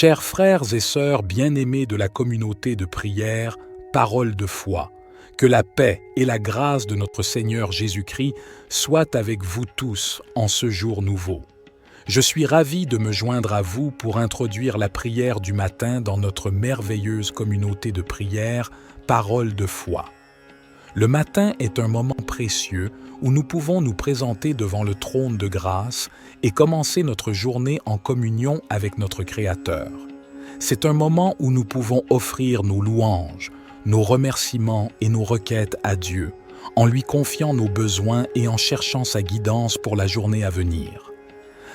Chers frères et sœurs bien-aimés de la communauté de prière, parole de foi, que la paix et la grâce de notre Seigneur Jésus-Christ soient avec vous tous en ce jour nouveau. Je suis ravi de me joindre à vous pour introduire la prière du matin dans notre merveilleuse communauté de prière, parole de foi. Le matin est un moment précieux où nous pouvons nous présenter devant le trône de grâce et commencer notre journée en communion avec notre Créateur. C'est un moment où nous pouvons offrir nos louanges, nos remerciements et nos requêtes à Dieu, en lui confiant nos besoins et en cherchant sa guidance pour la journée à venir.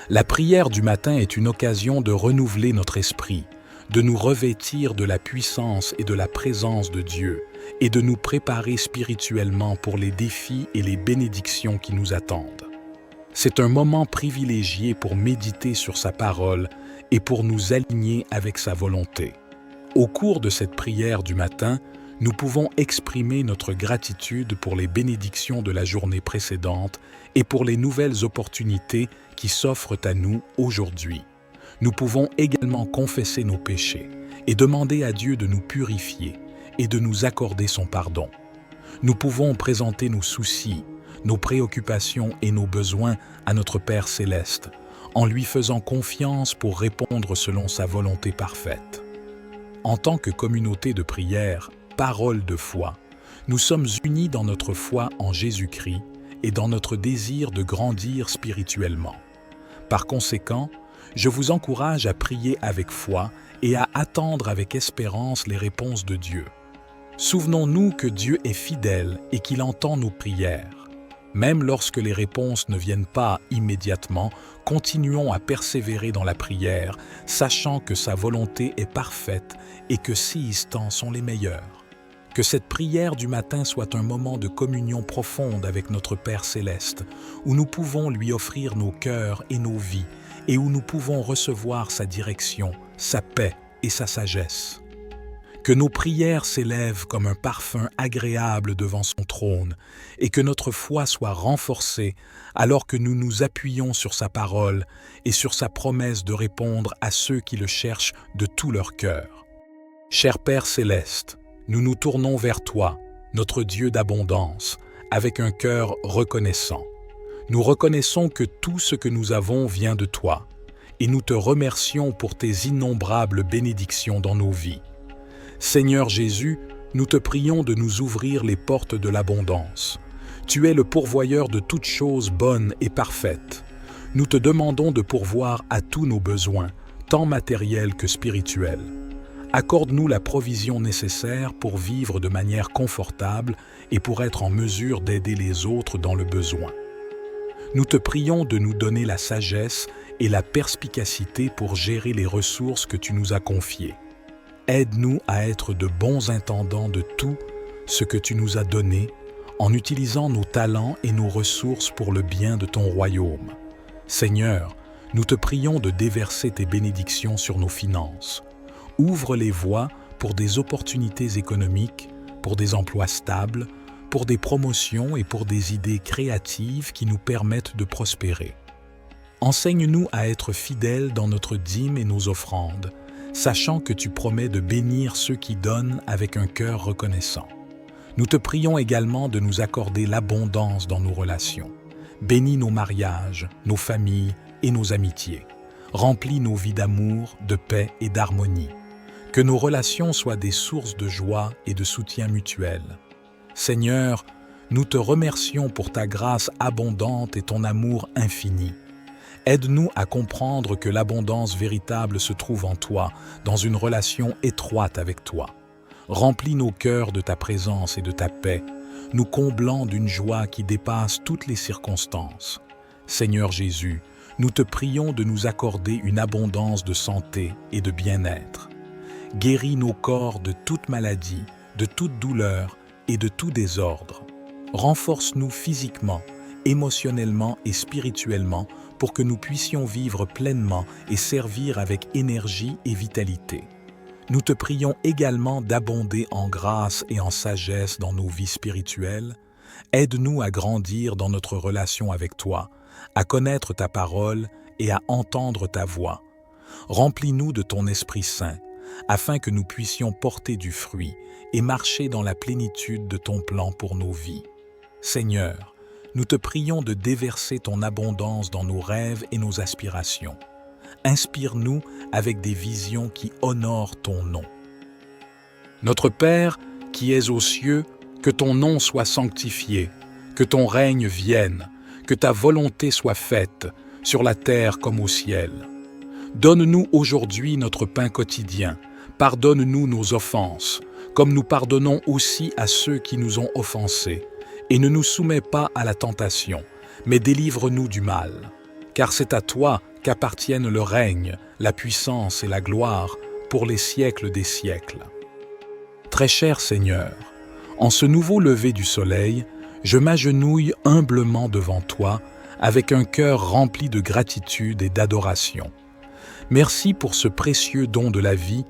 La prière du matin est une occasion de renouveler notre esprit, de nous revêtir de la puissance et de la présence de Dieu et de nous préparer spirituellement pour les défis et les bénédictions qui nous attendent. C'est un moment privilégié pour méditer sur sa parole et pour nous aligner avec sa volonté. Au cours de cette prière du matin, nous pouvons exprimer notre gratitude pour les bénédictions de la journée précédente et pour les nouvelles opportunités qui s'offrent à nous aujourd'hui. Nous pouvons également confesser nos péchés et demander à Dieu de nous purifier et de nous accorder son pardon. Nous pouvons présenter nos soucis, nos préoccupations et nos besoins à notre Père céleste, en lui faisant confiance pour répondre selon sa volonté parfaite. En tant que communauté de prière, parole de foi, nous sommes unis dans notre foi en Jésus-Christ et dans notre désir de grandir spirituellement. Par conséquent, je vous encourage à prier avec foi et à attendre avec espérance les réponses de Dieu. Souvenons-nous que Dieu est fidèle et qu'il entend nos prières. Même lorsque les réponses ne viennent pas immédiatement, continuons à persévérer dans la prière, sachant que sa volonté est parfaite et que ses temps sont les meilleurs. Que cette prière du matin soit un moment de communion profonde avec notre Père céleste, où nous pouvons lui offrir nos cœurs et nos vies, et où nous pouvons recevoir sa direction, sa paix et sa sagesse. Que nos prières s'élèvent comme un parfum agréable devant son trône, et que notre foi soit renforcée alors que nous nous appuyons sur sa parole et sur sa promesse de répondre à ceux qui le cherchent de tout leur cœur. Cher Père céleste, nous nous tournons vers toi, notre Dieu d'abondance, avec un cœur reconnaissant. Nous reconnaissons que tout ce que nous avons vient de toi, et nous te remercions pour tes innombrables bénédictions dans nos vies. Seigneur Jésus, nous te prions de nous ouvrir les portes de l'abondance. Tu es le pourvoyeur de toutes choses bonnes et parfaites. Nous te demandons de pourvoir à tous nos besoins, tant matériels que spirituels. Accorde-nous la provision nécessaire pour vivre de manière confortable et pour être en mesure d'aider les autres dans le besoin. Nous te prions de nous donner la sagesse et la perspicacité pour gérer les ressources que tu nous as confiées. Aide-nous à être de bons intendants de tout ce que tu nous as donné en utilisant nos talents et nos ressources pour le bien de ton royaume. Seigneur, nous te prions de déverser tes bénédictions sur nos finances. Ouvre les voies pour des opportunités économiques, pour des emplois stables, pour des promotions et pour des idées créatives qui nous permettent de prospérer. Enseigne-nous à être fidèles dans notre dîme et nos offrandes, sachant que tu promets de bénir ceux qui donnent avec un cœur reconnaissant. Nous te prions également de nous accorder l'abondance dans nos relations. Bénis nos mariages, nos familles et nos amitiés. Remplis nos vies d'amour, de paix et d'harmonie. Que nos relations soient des sources de joie et de soutien mutuel. Seigneur, nous te remercions pour ta grâce abondante et ton amour infini. Aide-nous à comprendre que l'abondance véritable se trouve en toi, dans une relation étroite avec toi. Remplis nos cœurs de ta présence et de ta paix, nous comblant d'une joie qui dépasse toutes les circonstances. Seigneur Jésus, nous te prions de nous accorder une abondance de santé et de bien-être. Guéris nos corps de toute maladie, de toute douleur et de tout désordre. Renforce-nous physiquement, émotionnellement et spirituellement pour que nous puissions vivre pleinement et servir avec énergie et vitalité. Nous te prions également d'abonder en grâce et en sagesse dans nos vies spirituelles. Aide-nous à grandir dans notre relation avec toi, à connaître ta parole et à entendre ta voix. Remplis-nous de ton Esprit Saint, afin que nous puissions porter du fruit et marcher dans la plénitude de ton plan pour nos vies. Seigneur, nous te prions de déverser ton abondance dans nos rêves et nos aspirations. Inspire-nous avec des visions qui honorent ton nom. Notre Père, qui es aux cieux, que ton nom soit sanctifié, que ton règne vienne, que ta volonté soit faite, sur la terre comme au ciel. Donne-nous aujourd'hui notre pain quotidien, pardonne-nous nos offenses, comme nous pardonnons aussi à ceux qui nous ont offensés, et ne nous soumets pas à la tentation, mais délivre-nous du mal. Car c'est à toi qu'appartiennent le règne, la puissance et la gloire pour les siècles des siècles. Très cher Seigneur, en ce nouveau lever du soleil, je m'agenouille humblement devant toi avec un cœur rempli de gratitude et d'adoration. Merci pour ce précieux don de la vie,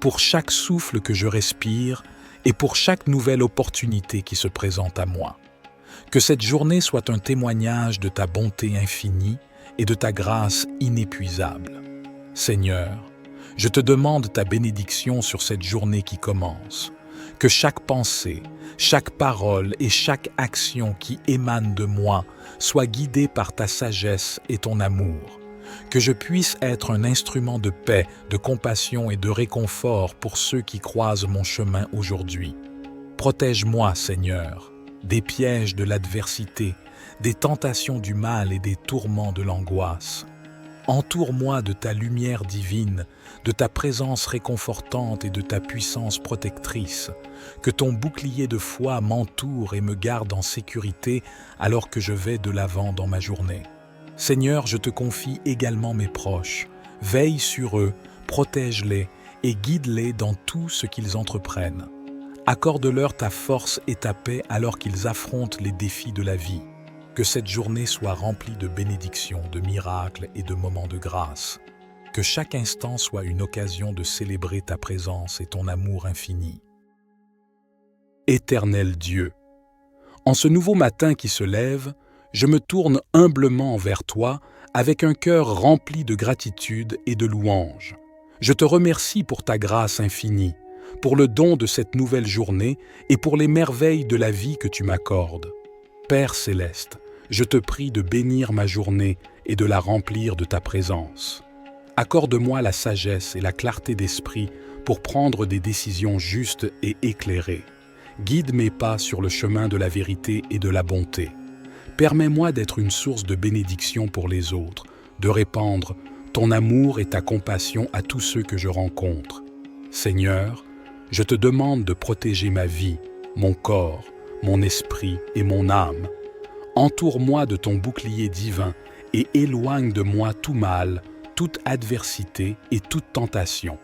pour chaque souffle que je respire et pour chaque nouvelle opportunité qui se présente à moi. Que cette journée soit un témoignage de ta bonté infinie et de ta grâce inépuisable. Seigneur, je te demande ta bénédiction sur cette journée qui commence. Que chaque pensée, chaque parole et chaque action qui émane de moi soit guidée par ta sagesse et ton amour. Que je puisse être un instrument de paix, de compassion et de réconfort pour ceux qui croisent mon chemin aujourd'hui. Protège-moi, Seigneur, des pièges de l'adversité, des tentations du mal et des tourments de l'angoisse. Entoure-moi de ta lumière divine, de ta présence réconfortante et de ta puissance protectrice. Que ton bouclier de foi m'entoure et me garde en sécurité alors que je vais de l'avant dans ma journée. Seigneur, je te confie également mes proches. Veille sur eux, protège-les et guide-les dans tout ce qu'ils entreprennent. Accorde-leur ta force et ta paix alors qu'ils affrontent les défis de la vie. Que cette journée soit remplie de bénédictions, de miracles et de moments de grâce. Que chaque instant soit une occasion de célébrer ta présence et ton amour infini. Éternel Dieu, en ce nouveau matin qui se lève, je me tourne humblement vers toi avec un cœur rempli de gratitude et de louange. Je te remercie pour ta grâce infinie, pour le don de cette nouvelle journée et pour les merveilles de la vie que tu m'accordes. Père céleste, je te prie de bénir ma journée et de la remplir de ta présence. Accorde-moi la sagesse et la clarté d'esprit pour prendre des décisions justes et éclairées. Guide mes pas sur le chemin de la vérité et de la bonté. Permets-moi d'être une source de bénédiction pour les autres, de répandre ton amour et ta compassion à tous ceux que je rencontre. Seigneur, je te demande de protéger ma vie, mon corps, mon esprit et mon âme. Entoure-moi de ton bouclier divin et éloigne de moi tout mal, toute adversité et toute tentation.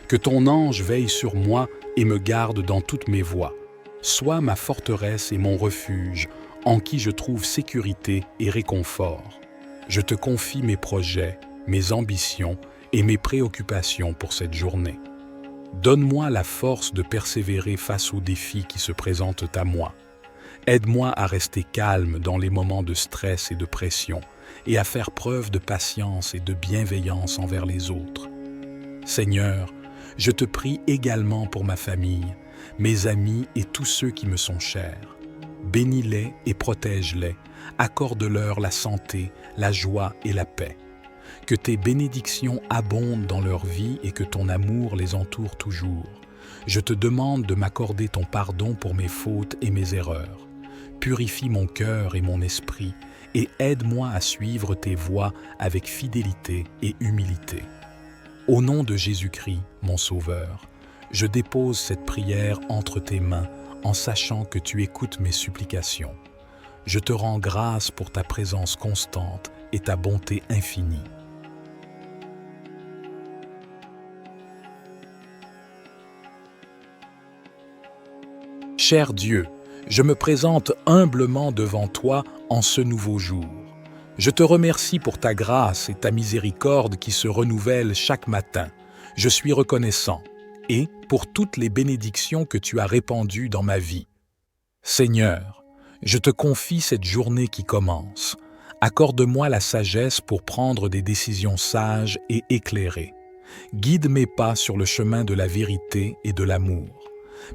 Que ton ange veille sur moi et me garde dans toutes mes voies. Sois ma forteresse et mon refuge, en qui je trouve sécurité et réconfort. Je te confie mes projets, mes ambitions et mes préoccupations pour cette journée. Donne-moi la force de persévérer face aux défis qui se présentent à moi. Aide-moi à rester calme dans les moments de stress et de pression et à faire preuve de patience et de bienveillance envers les autres. Seigneur, je te prie également pour ma famille, mes amis et tous ceux qui me sont chers. Bénis-les et protège-les, accorde-leur la santé, la joie et la paix. Que tes bénédictions abondent dans leur vie et que ton amour les entoure toujours. Je te demande de m'accorder ton pardon pour mes fautes et mes erreurs. Purifie mon cœur et mon esprit et aide-moi à suivre tes voies avec fidélité et humilité. Au nom de Jésus-Christ, mon Sauveur, je dépose cette prière entre tes mains en sachant que tu écoutes mes supplications. Je te rends grâce pour ta présence constante et ta bonté infinie. Cher Dieu, je me présente humblement devant toi en ce nouveau jour. Je te remercie pour ta grâce et ta miséricorde qui se renouvellent chaque matin. Je suis reconnaissant et pour toutes les bénédictions que tu as répandues dans ma vie. Seigneur, je te confie cette journée qui commence. Accorde-moi la sagesse pour prendre des décisions sages et éclairées. Guide mes pas sur le chemin de la vérité et de l'amour.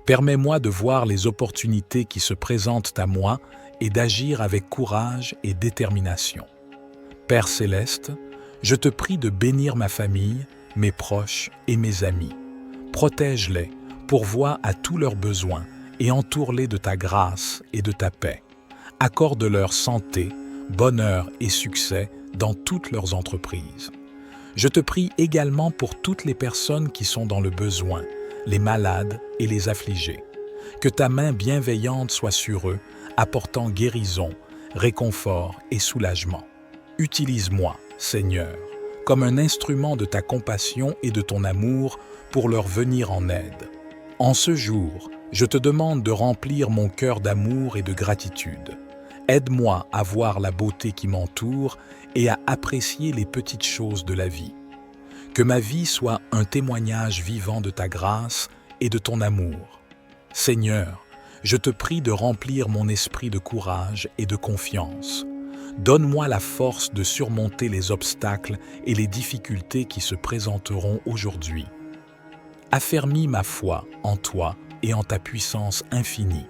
Permets-moi de voir les opportunités qui se présentent à moi et d'agir avec courage et détermination. Père céleste, je te prie de bénir ma famille, mes proches et mes amis. Protège-les, pourvois à tous leurs besoins et entoure-les de ta grâce et de ta paix. Accorde-leur santé, bonheur et succès dans toutes leurs entreprises. Je te prie également pour toutes les personnes qui sont dans le besoin, les malades et les affligés. Que ta main bienveillante soit sur eux, apportant guérison, réconfort et soulagement. Utilise-moi, Seigneur, comme un instrument de ta compassion et de ton amour pour leur venir en aide. En ce jour, je te demande de remplir mon cœur d'amour et de gratitude. Aide-moi à voir la beauté qui m'entoure et à apprécier les petites choses de la vie. Que ma vie soit un témoignage vivant de ta grâce et de ton amour. Seigneur, je te prie de remplir mon esprit de courage et de confiance. Donne-moi la force de surmonter les obstacles et les difficultés qui se présenteront aujourd'hui. Affermis ma foi en toi et en ta puissance infinie.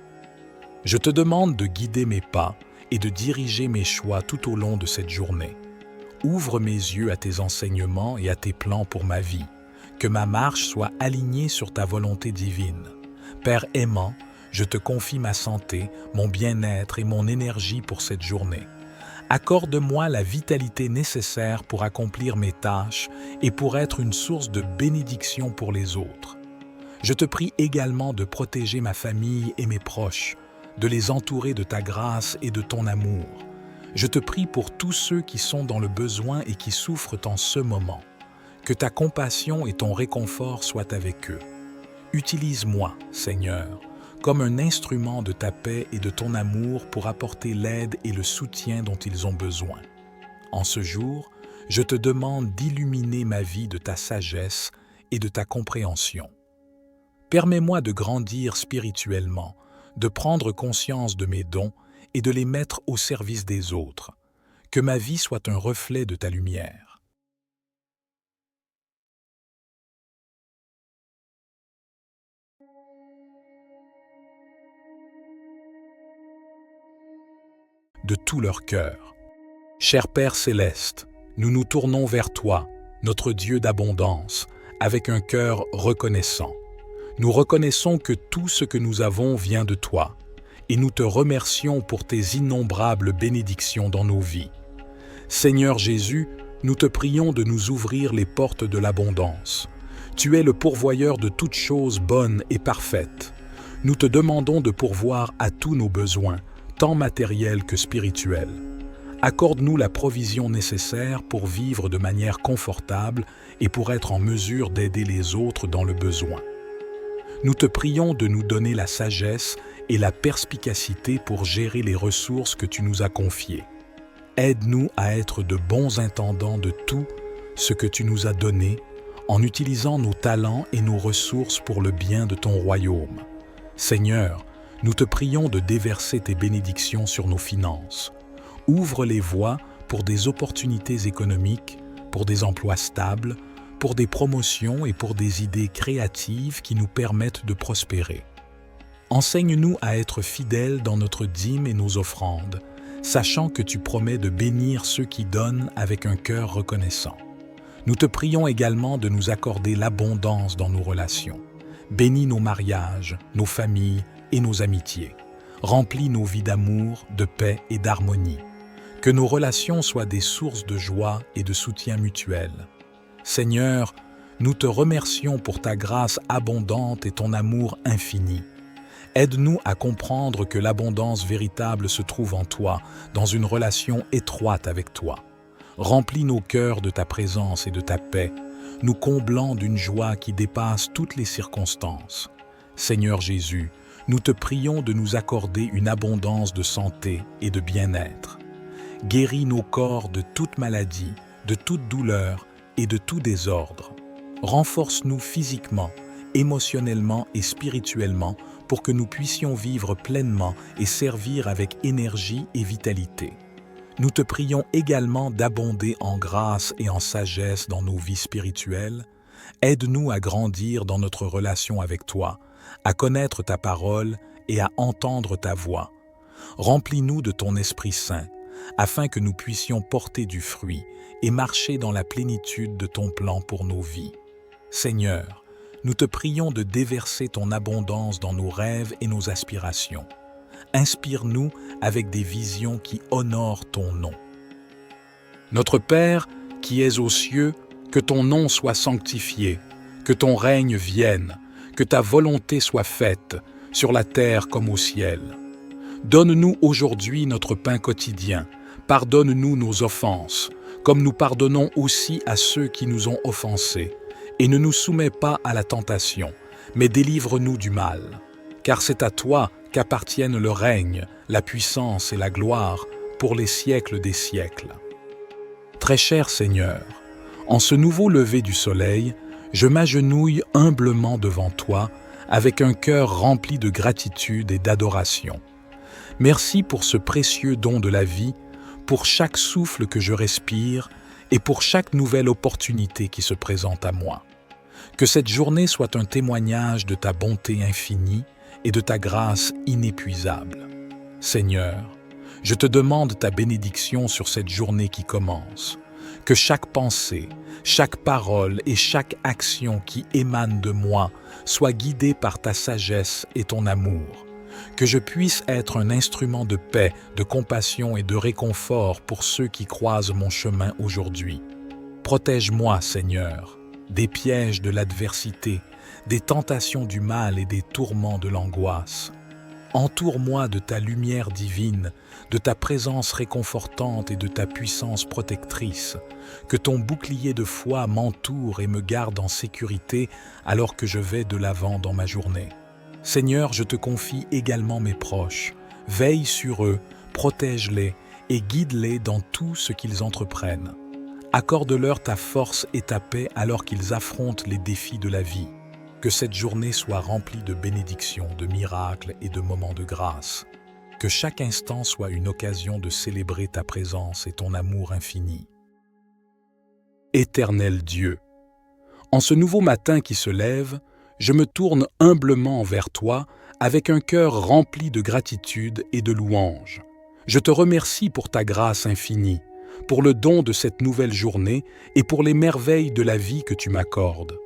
Je te demande de guider mes pas et de diriger mes choix tout au long de cette journée. Ouvre mes yeux à tes enseignements et à tes plans pour ma vie. Que ma marche soit alignée sur ta volonté divine. Père aimant, je te confie ma santé, mon bien-être et mon énergie pour cette journée. Accorde-moi la vitalité nécessaire pour accomplir mes tâches et pour être une source de bénédiction pour les autres. Je te prie également de protéger ma famille et mes proches, de les entourer de ta grâce et de ton amour. Je te prie pour tous ceux qui sont dans le besoin et qui souffrent en ce moment. Que ta compassion et ton réconfort soient avec eux. Utilise-moi, Seigneur, comme un instrument de ta paix et de ton amour pour apporter l'aide et le soutien dont ils ont besoin. En ce jour, je te demande d'illuminer ma vie de ta sagesse et de ta compréhension. Permets-moi de grandir spirituellement, de prendre conscience de mes dons et de les mettre au service des autres. Que ma vie soit un reflet de ta lumière. De tout leur cœur. Cher Père céleste, nous nous tournons vers toi, notre Dieu d'abondance, avec un cœur reconnaissant. Nous reconnaissons que tout ce que nous avons vient de toi, et nous te remercions pour tes innombrables bénédictions dans nos vies. Seigneur Jésus, nous te prions de nous ouvrir les portes de l'abondance. Tu es le pourvoyeur de toutes choses bonnes et parfaites. Nous te demandons de pourvoir à tous nos besoins, tant matériels que spirituels. Accorde-nous la provision nécessaire pour vivre de manière confortable et pour être en mesure d'aider les autres dans le besoin. Nous te prions de nous donner la sagesse et la perspicacité pour gérer les ressources que tu nous as confiées. Aide-nous à être de bons intendants de tout ce que tu nous as donné en utilisant nos talents et nos ressources pour le bien de ton royaume. Seigneur, nous te prions de déverser tes bénédictions sur nos finances. Ouvre les voies pour des opportunités économiques, pour des emplois stables, pour des promotions et pour des idées créatives qui nous permettent de prospérer. Enseigne-nous à être fidèles dans notre dîme et nos offrandes, sachant que tu promets de bénir ceux qui donnent avec un cœur reconnaissant. Nous te prions également de nous accorder l'abondance dans nos relations. Bénis nos mariages, nos familles et nos amitiés. Remplis nos vies d'amour, de paix et d'harmonie. Que nos relations soient des sources de joie et de soutien mutuel. Seigneur, nous te remercions pour ta grâce abondante et ton amour infini. Aide-nous à comprendre que l'abondance véritable se trouve en toi, dans une relation étroite avec toi. Remplis nos cœurs de ta présence et de ta paix, nous comblant d'une joie qui dépasse toutes les circonstances. Seigneur Jésus, nous te prions de nous accorder une abondance de santé et de bien-être. Guéris nos corps de toute maladie, de toute douleur et de tout désordre. Renforce-nous physiquement, émotionnellement et spirituellement pour que nous puissions vivre pleinement et servir avec énergie et vitalité. Nous te prions également d'abonder en grâce et en sagesse dans nos vies spirituelles, Aide-nous à grandir dans notre relation avec toi, à connaître ta parole et à entendre ta voix. Remplis-nous de ton Esprit Saint, afin que nous puissions porter du fruit et marcher dans la plénitude de ton plan pour nos vies. Seigneur, nous te prions de déverser ton abondance dans nos rêves et nos aspirations. Inspire-nous avec des visions qui honorent ton nom. Notre Père, qui es aux cieux, que ton nom soit sanctifié, que ton règne vienne, que ta volonté soit faite, sur la terre comme au ciel. Donne-nous aujourd'hui notre pain quotidien. Pardonne-nous nos offenses, comme nous pardonnons aussi à ceux qui nous ont offensés. Et ne nous soumets pas à la tentation, mais délivre-nous du mal. Car c'est à toi qu'appartiennent le règne, la puissance et la gloire pour les siècles des siècles. Très cher Seigneur, en ce nouveau lever du soleil, je m'agenouille humblement devant toi avec un cœur rempli de gratitude et d'adoration. Merci pour ce précieux don de la vie, pour chaque souffle que je respire et pour chaque nouvelle opportunité qui se présente à moi. Que cette journée soit un témoignage de ta bonté infinie et de ta grâce inépuisable. Seigneur, je te demande ta bénédiction sur cette journée qui commence. Que chaque pensée, chaque parole et chaque action qui émane de moi soit guidée par ta sagesse et ton amour. Que je puisse être un instrument de paix, de compassion et de réconfort pour ceux qui croisent mon chemin aujourd'hui. Protège-moi, Seigneur, des pièges de l'adversité, des tentations du mal et des tourments de l'angoisse. Entoure-moi de ta lumière divine, de ta présence réconfortante et de ta puissance protectrice. Que ton bouclier de foi m'entoure et me garde en sécurité alors que je vais de l'avant dans ma journée. Seigneur, je te confie également mes proches. Veille sur eux, protège-les et guide-les dans tout ce qu'ils entreprennent. Accorde-leur ta force et ta paix alors qu'ils affrontent les défis de la vie. Que cette journée soit remplie de bénédictions, de miracles et de moments de grâce. Que chaque instant soit une occasion de célébrer ta présence et ton amour infini. Éternel Dieu, en ce nouveau matin qui se lève, je me tourne humblement vers toi avec un cœur rempli de gratitude et de louange. Je te remercie pour ta grâce infinie, pour le don de cette nouvelle journée et pour les merveilles de la vie que tu m'accordes.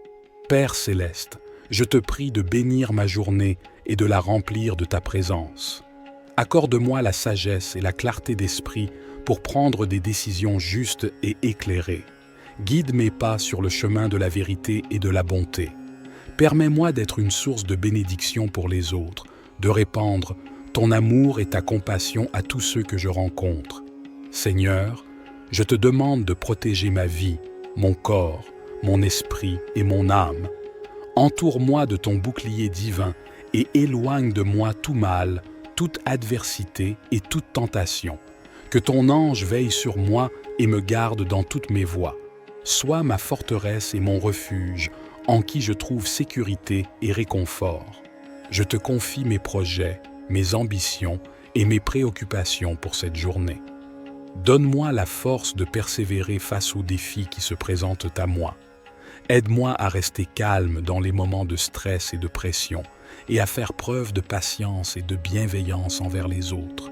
Père céleste, je te prie de bénir ma journée et de la remplir de ta présence. Accorde-moi la sagesse et la clarté d'esprit pour prendre des décisions justes et éclairées. Guide mes pas sur le chemin de la vérité et de la bonté. Permets-moi d'être une source de bénédiction pour les autres, de répandre ton amour et ta compassion à tous ceux que je rencontre. Seigneur, je te demande de protéger ma vie, mon corps, mon esprit et mon âme. Entoure-moi de ton bouclier divin et éloigne de moi tout mal, toute adversité et toute tentation. Que ton ange veille sur moi et me garde dans toutes mes voies. Sois ma forteresse et mon refuge, en qui je trouve sécurité et réconfort. Je te confie mes projets, mes ambitions et mes préoccupations pour cette journée. Donne-moi la force de persévérer face aux défis qui se présentent à moi. Aide-moi à rester calme dans les moments de stress et de pression et à faire preuve de patience et de bienveillance envers les autres.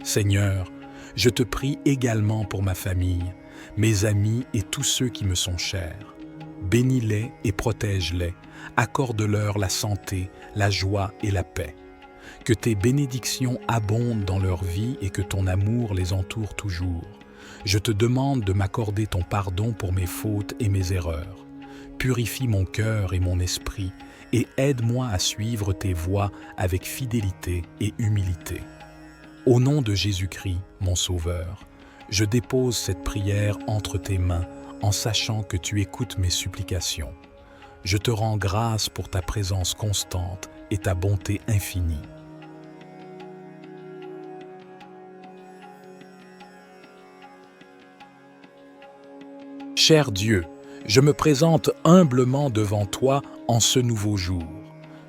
Seigneur, je te prie également pour ma famille, mes amis et tous ceux qui me sont chers. Bénis-les et protège-les, accorde-leur la santé, la joie et la paix. Que tes bénédictions abondent dans leur vie et que ton amour les entoure toujours. Je te demande de m'accorder ton pardon pour mes fautes et mes erreurs. Purifie mon cœur et mon esprit et aide-moi à suivre tes voies avec fidélité et humilité. Au nom de Jésus-Christ, mon Sauveur, je dépose cette prière entre tes mains en sachant que tu écoutes mes supplications. Je te rends grâce pour ta présence constante et ta bonté infinie. Cher Dieu, je me présente humblement devant toi en ce nouveau jour.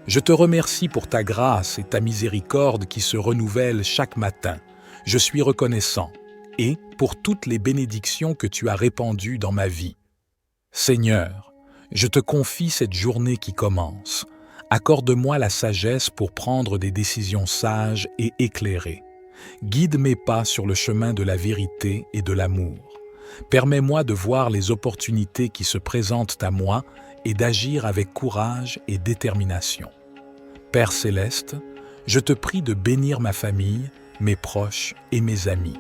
Je te remercie pour ta grâce et ta miséricorde qui se renouvellent chaque matin. Je suis reconnaissant et pour toutes les bénédictions que tu as répandues dans ma vie. Seigneur, Je te confie cette journée qui commence. Accorde-moi la sagesse pour prendre des décisions sages et éclairées. Guide mes pas sur le chemin de la vérité et de l'amour. Permets-moi de voir les opportunités qui se présentent à moi et d'agir avec courage et détermination. Père céleste, je te prie de bénir ma famille, mes proches et mes amis.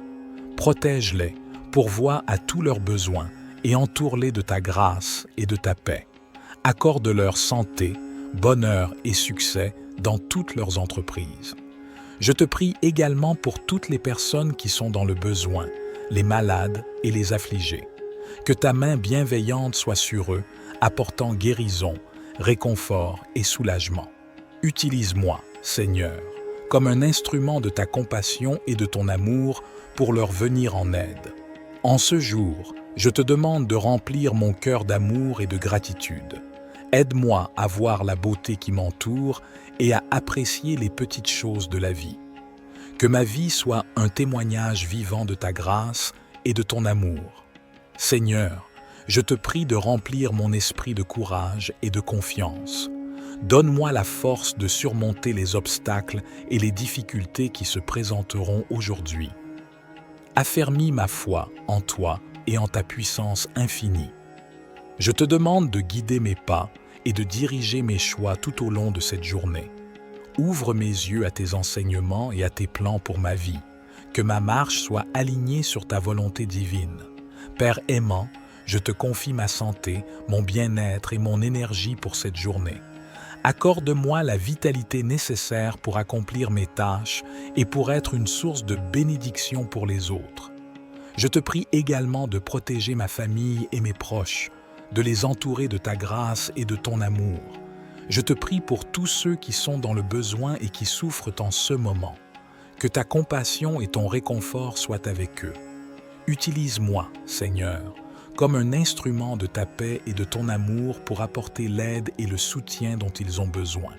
Protège-les, pourvois à tous leurs besoins et entoure-les de ta grâce et de ta paix. Accorde-leur santé, bonheur et succès dans toutes leurs entreprises. Je te prie également pour toutes les personnes qui sont dans le besoin, les malades et les affligés. Que ta main bienveillante soit sur eux, apportant guérison, réconfort et soulagement. Utilise-moi, Seigneur, comme un instrument de ta compassion et de ton amour pour leur venir en aide. En ce jour, je te demande de remplir mon cœur d'amour et de gratitude. Aide-moi à voir la beauté qui m'entoure et à apprécier les petites choses de la vie. Que ma vie soit un témoignage vivant de ta grâce et de ton amour. Seigneur, je te prie de remplir mon esprit de courage et de confiance. Donne-moi la force de surmonter les obstacles et les difficultés qui se présenteront aujourd'hui. Affermis ma foi en toi et en ta puissance infinie. Je te demande de guider mes pas et de diriger mes choix tout au long de cette journée. Ouvre mes yeux à tes enseignements et à tes plans pour ma vie. Que ma marche soit alignée sur ta volonté divine. Père aimant, je te confie ma santé, mon bien-être et mon énergie pour cette journée. Accorde-moi la vitalité nécessaire pour accomplir mes tâches et pour être une source de bénédiction pour les autres. Je te prie également de protéger ma famille et mes proches, de les entourer de ta grâce et de ton amour. Je te prie pour tous ceux qui sont dans le besoin et qui souffrent en ce moment. Que ta compassion et ton réconfort soient avec eux. Utilise-moi, Seigneur, comme un instrument de ta paix et de ton amour pour apporter l'aide et le soutien dont ils ont besoin.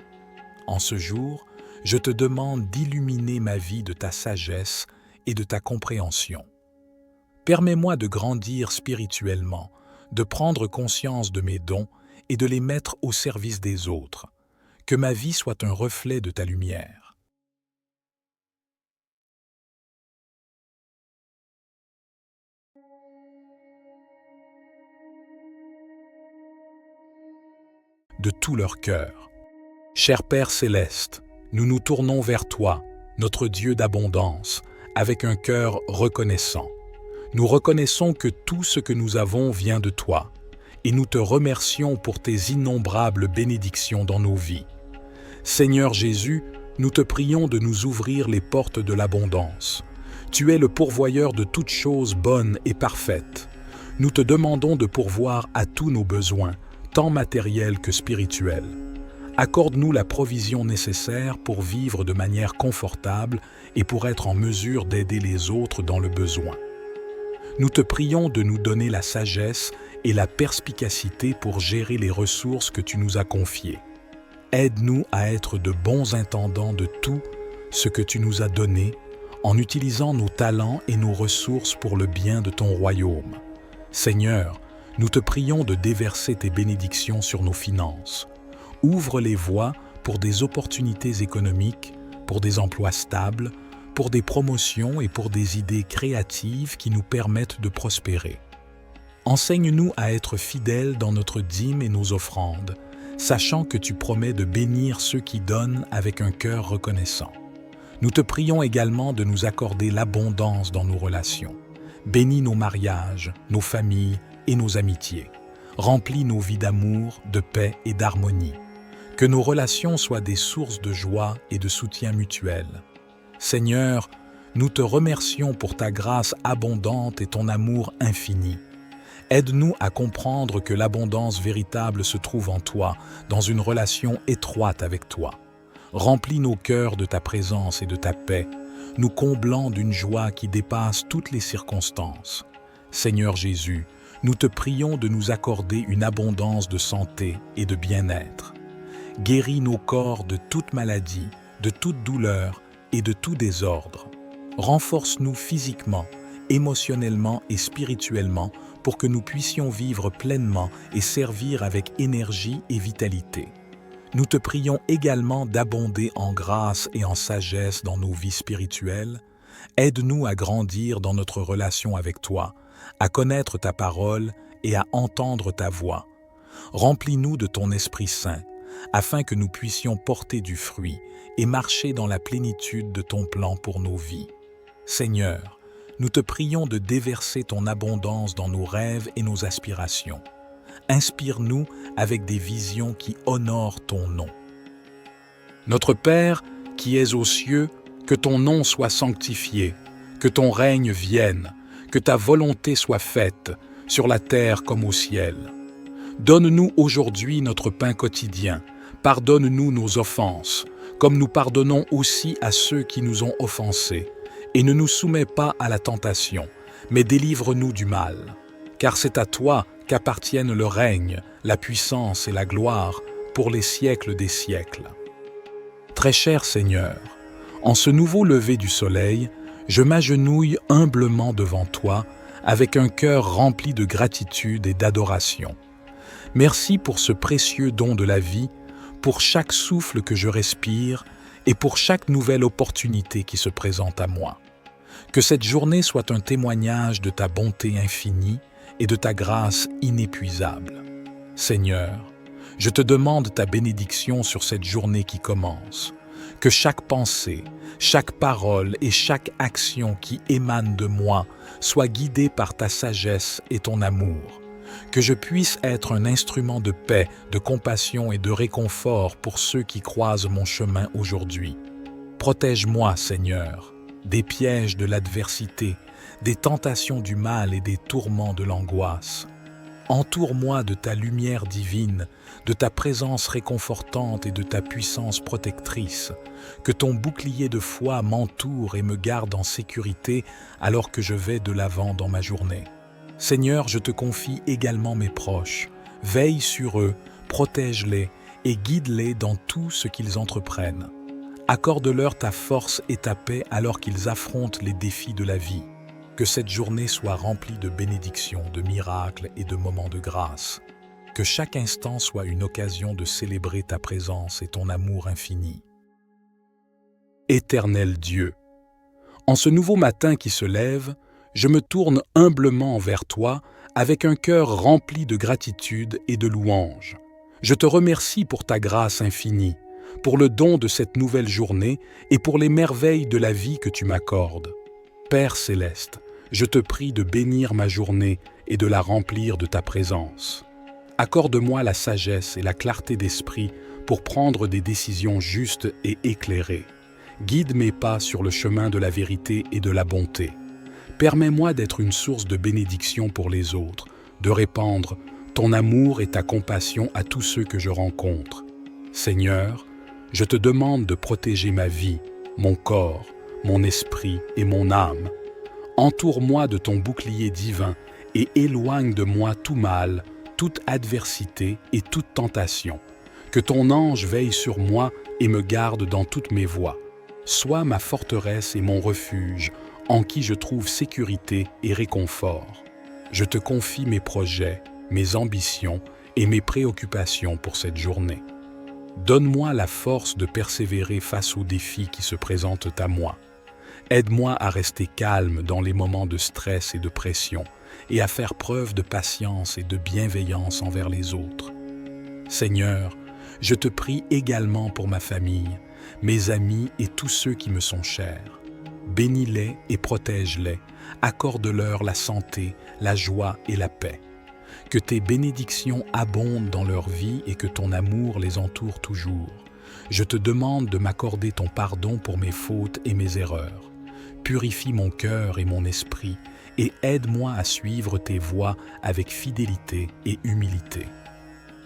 En ce jour, je te demande d'illuminer ma vie de ta sagesse et de ta compréhension. Permets-moi de grandir spirituellement, de prendre conscience de mes dons et de les mettre au service des autres. Que ma vie soit un reflet de ta lumière. De tout leur cœur. Cher Père céleste, nous nous tournons vers toi, notre Dieu d'abondance, avec un cœur reconnaissant. Nous reconnaissons que tout ce que nous avons vient de toi, et nous te remercions pour tes innombrables bénédictions dans nos vies. Seigneur Jésus, nous te prions de nous ouvrir les portes de l'abondance. Tu es le pourvoyeur de toutes choses bonnes et parfaites. Nous te demandons de pourvoir à tous nos besoins, tant matériels que spirituels. Accorde-nous la provision nécessaire pour vivre de manière confortable et pour être en mesure d'aider les autres dans le besoin. Nous te prions de nous donner la sagesse et la perspicacité pour gérer les ressources que tu nous as confiées. Aide-nous à être de bons intendants de tout ce que tu nous as donné, en utilisant nos talents et nos ressources pour le bien de ton royaume. Seigneur, nous te prions de déverser tes bénédictions sur nos finances. Ouvre les voies pour des opportunités économiques, pour des emplois stables, pour des promotions et pour des idées créatives qui nous permettent de prospérer. Enseigne-nous à être fidèles dans notre dîme et nos offrandes, sachant que tu promets de bénir ceux qui donnent avec un cœur reconnaissant. Nous te prions également de nous accorder l'abondance dans nos relations. Bénis nos mariages, nos familles et nos amitiés. Remplis nos vies d'amour, de paix et d'harmonie. Que nos relations soient des sources de joie et de soutien mutuel. Seigneur, nous te remercions pour ta grâce abondante et ton amour infini. Aide-nous à comprendre que l'abondance véritable se trouve en toi, dans une relation étroite avec toi. Remplis nos cœurs de ta présence et de ta paix, nous comblant d'une joie qui dépasse toutes les circonstances. Seigneur Jésus, nous te prions de nous accorder une abondance de santé et de bien-être. Guéris nos corps de toute maladie, de toute douleur et de tout désordre. Renforce-nous physiquement, émotionnellement et spirituellement pour que nous puissions vivre pleinement et servir avec énergie et vitalité. Nous te prions également d'abonder en grâce et en sagesse dans nos vies spirituelles. Aide-nous à grandir dans notre relation avec toi, à connaître ta parole et à entendre ta voix. Remplis-nous de ton Esprit Saint, afin que nous puissions porter du fruit et marcher dans la plénitude de ton plan pour nos vies. Seigneur, nous te prions de déverser ton abondance dans nos rêves et nos aspirations. Inspire-nous avec des visions qui honorent ton nom. Notre Père, qui es aux cieux, que ton nom soit sanctifié, que ton règne vienne, que ta volonté soit faite, sur la terre comme au ciel. Donne-nous aujourd'hui notre pain quotidien. Pardonne-nous nos offenses, comme nous pardonnons aussi à ceux qui nous ont offensés. Et ne nous soumets pas à la tentation, mais délivre-nous du mal. Car c'est à toi qu'appartiennent le règne, la puissance et la gloire pour les siècles des siècles. Très cher Seigneur, en ce nouveau lever du soleil, je m'agenouille humblement devant toi avec un cœur rempli de gratitude et d'adoration. Merci pour ce précieux don de la vie, pour chaque souffle que je respire et pour chaque nouvelle opportunité qui se présente à moi. Que cette journée soit un témoignage de ta bonté infinie et de ta grâce inépuisable. Seigneur, je te demande ta bénédiction sur cette journée qui commence. Que chaque pensée, chaque parole et chaque action qui émane de moi soit guidée par ta sagesse et ton amour. Que je puisse être un instrument de paix, de compassion et de réconfort pour ceux qui croisent mon chemin aujourd'hui. Protège-moi, Seigneur, des pièges de l'adversité, des tentations du mal et des tourments de l'angoisse. Entoure-moi de ta lumière divine, de ta présence réconfortante et de ta puissance protectrice. Que ton bouclier de foi m'entoure et me garde en sécurité alors que je vais de l'avant dans ma journée. Seigneur, je te confie également mes proches. Veille sur eux, protège-les et guide-les dans tout ce qu'ils entreprennent. Accorde-leur ta force et ta paix alors qu'ils affrontent les défis de la vie. Que cette journée soit remplie de bénédictions, de miracles et de moments de grâce. Que chaque instant soit une occasion de célébrer ta présence et ton amour infini. Éternel Dieu, en ce nouveau matin qui se lève, je me tourne humblement vers toi avec un cœur rempli de gratitude et de louange. Je te remercie pour ta grâce infinie, pour le don de cette nouvelle journée et pour les merveilles de la vie que tu m'accordes. Père céleste, je te prie de bénir ma journée et de la remplir de ta présence. Accorde-moi la sagesse et la clarté d'esprit pour prendre des décisions justes et éclairées. Guide mes pas sur le chemin de la vérité et de la bonté. Permets-moi d'être une source de bénédiction pour les autres, de répandre ton amour et ta compassion à tous ceux que je rencontre. Seigneur, je te demande de protéger ma vie, mon corps, mon esprit et mon âme. Entoure-moi de ton bouclier divin et éloigne de moi tout mal, toute adversité et toute tentation. Que ton ange veille sur moi et me garde dans toutes mes voies. Sois ma forteresse et mon refuge, en qui je trouve sécurité et réconfort. Je te confie mes projets, mes ambitions et mes préoccupations pour cette journée. Donne-moi la force de persévérer face aux défis qui se présentent à moi. Aide-moi à rester calme dans les moments de stress et de pression et à faire preuve de patience et de bienveillance envers les autres. Seigneur, je te prie également pour ma famille, mes amis et tous ceux qui me sont chers. Bénis-les et protège-les, accorde-leur la santé, la joie et la paix. Que tes bénédictions abondent dans leur vie et que ton amour les entoure toujours. Je te demande de m'accorder ton pardon pour mes fautes et mes erreurs. Purifie mon cœur et mon esprit et aide-moi à suivre tes voies avec fidélité et humilité.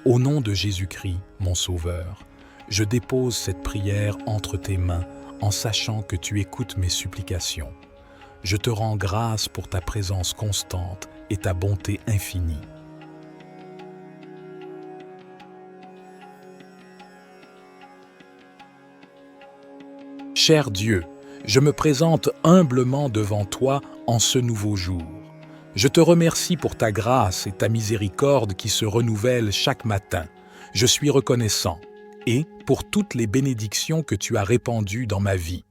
Au nom de Jésus-Christ, mon Sauveur, je dépose cette prière entre tes mains en sachant que tu écoutes mes supplications. Je te rends grâce pour ta présence constante et ta bonté infinie. Cher Dieu, je me présente humblement devant toi en ce nouveau jour. Je te remercie pour ta grâce et ta miséricorde qui se renouvellent chaque matin. Je suis reconnaissant et pour toutes les bénédictions que tu as répandues dans ma vie.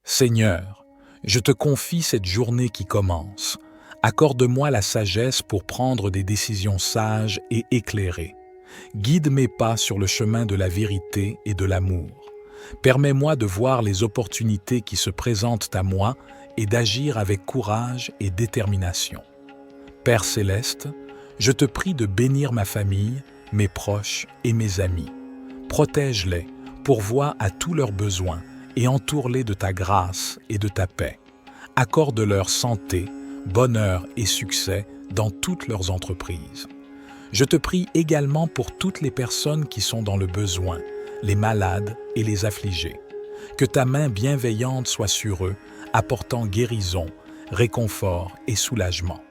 Seigneur, je te confie cette journée qui commence. Accorde-moi la sagesse pour prendre des décisions sages et éclairées. Guide mes pas sur le chemin de la vérité et de l'amour. Permets-moi de voir les opportunités qui se présentent à moi et d'agir avec courage et détermination. Père céleste, je te prie de bénir ma famille, mes proches et mes amis. Protège-les, pourvois à tous leurs besoins et entoure-les de ta grâce et de ta paix. Accorde-leur santé, bonheur et succès dans toutes leurs entreprises. Je te prie également pour toutes les personnes qui sont dans le besoin, les malades et les affligés. Que ta main bienveillante soit sur eux, apportant guérison, réconfort et soulagement.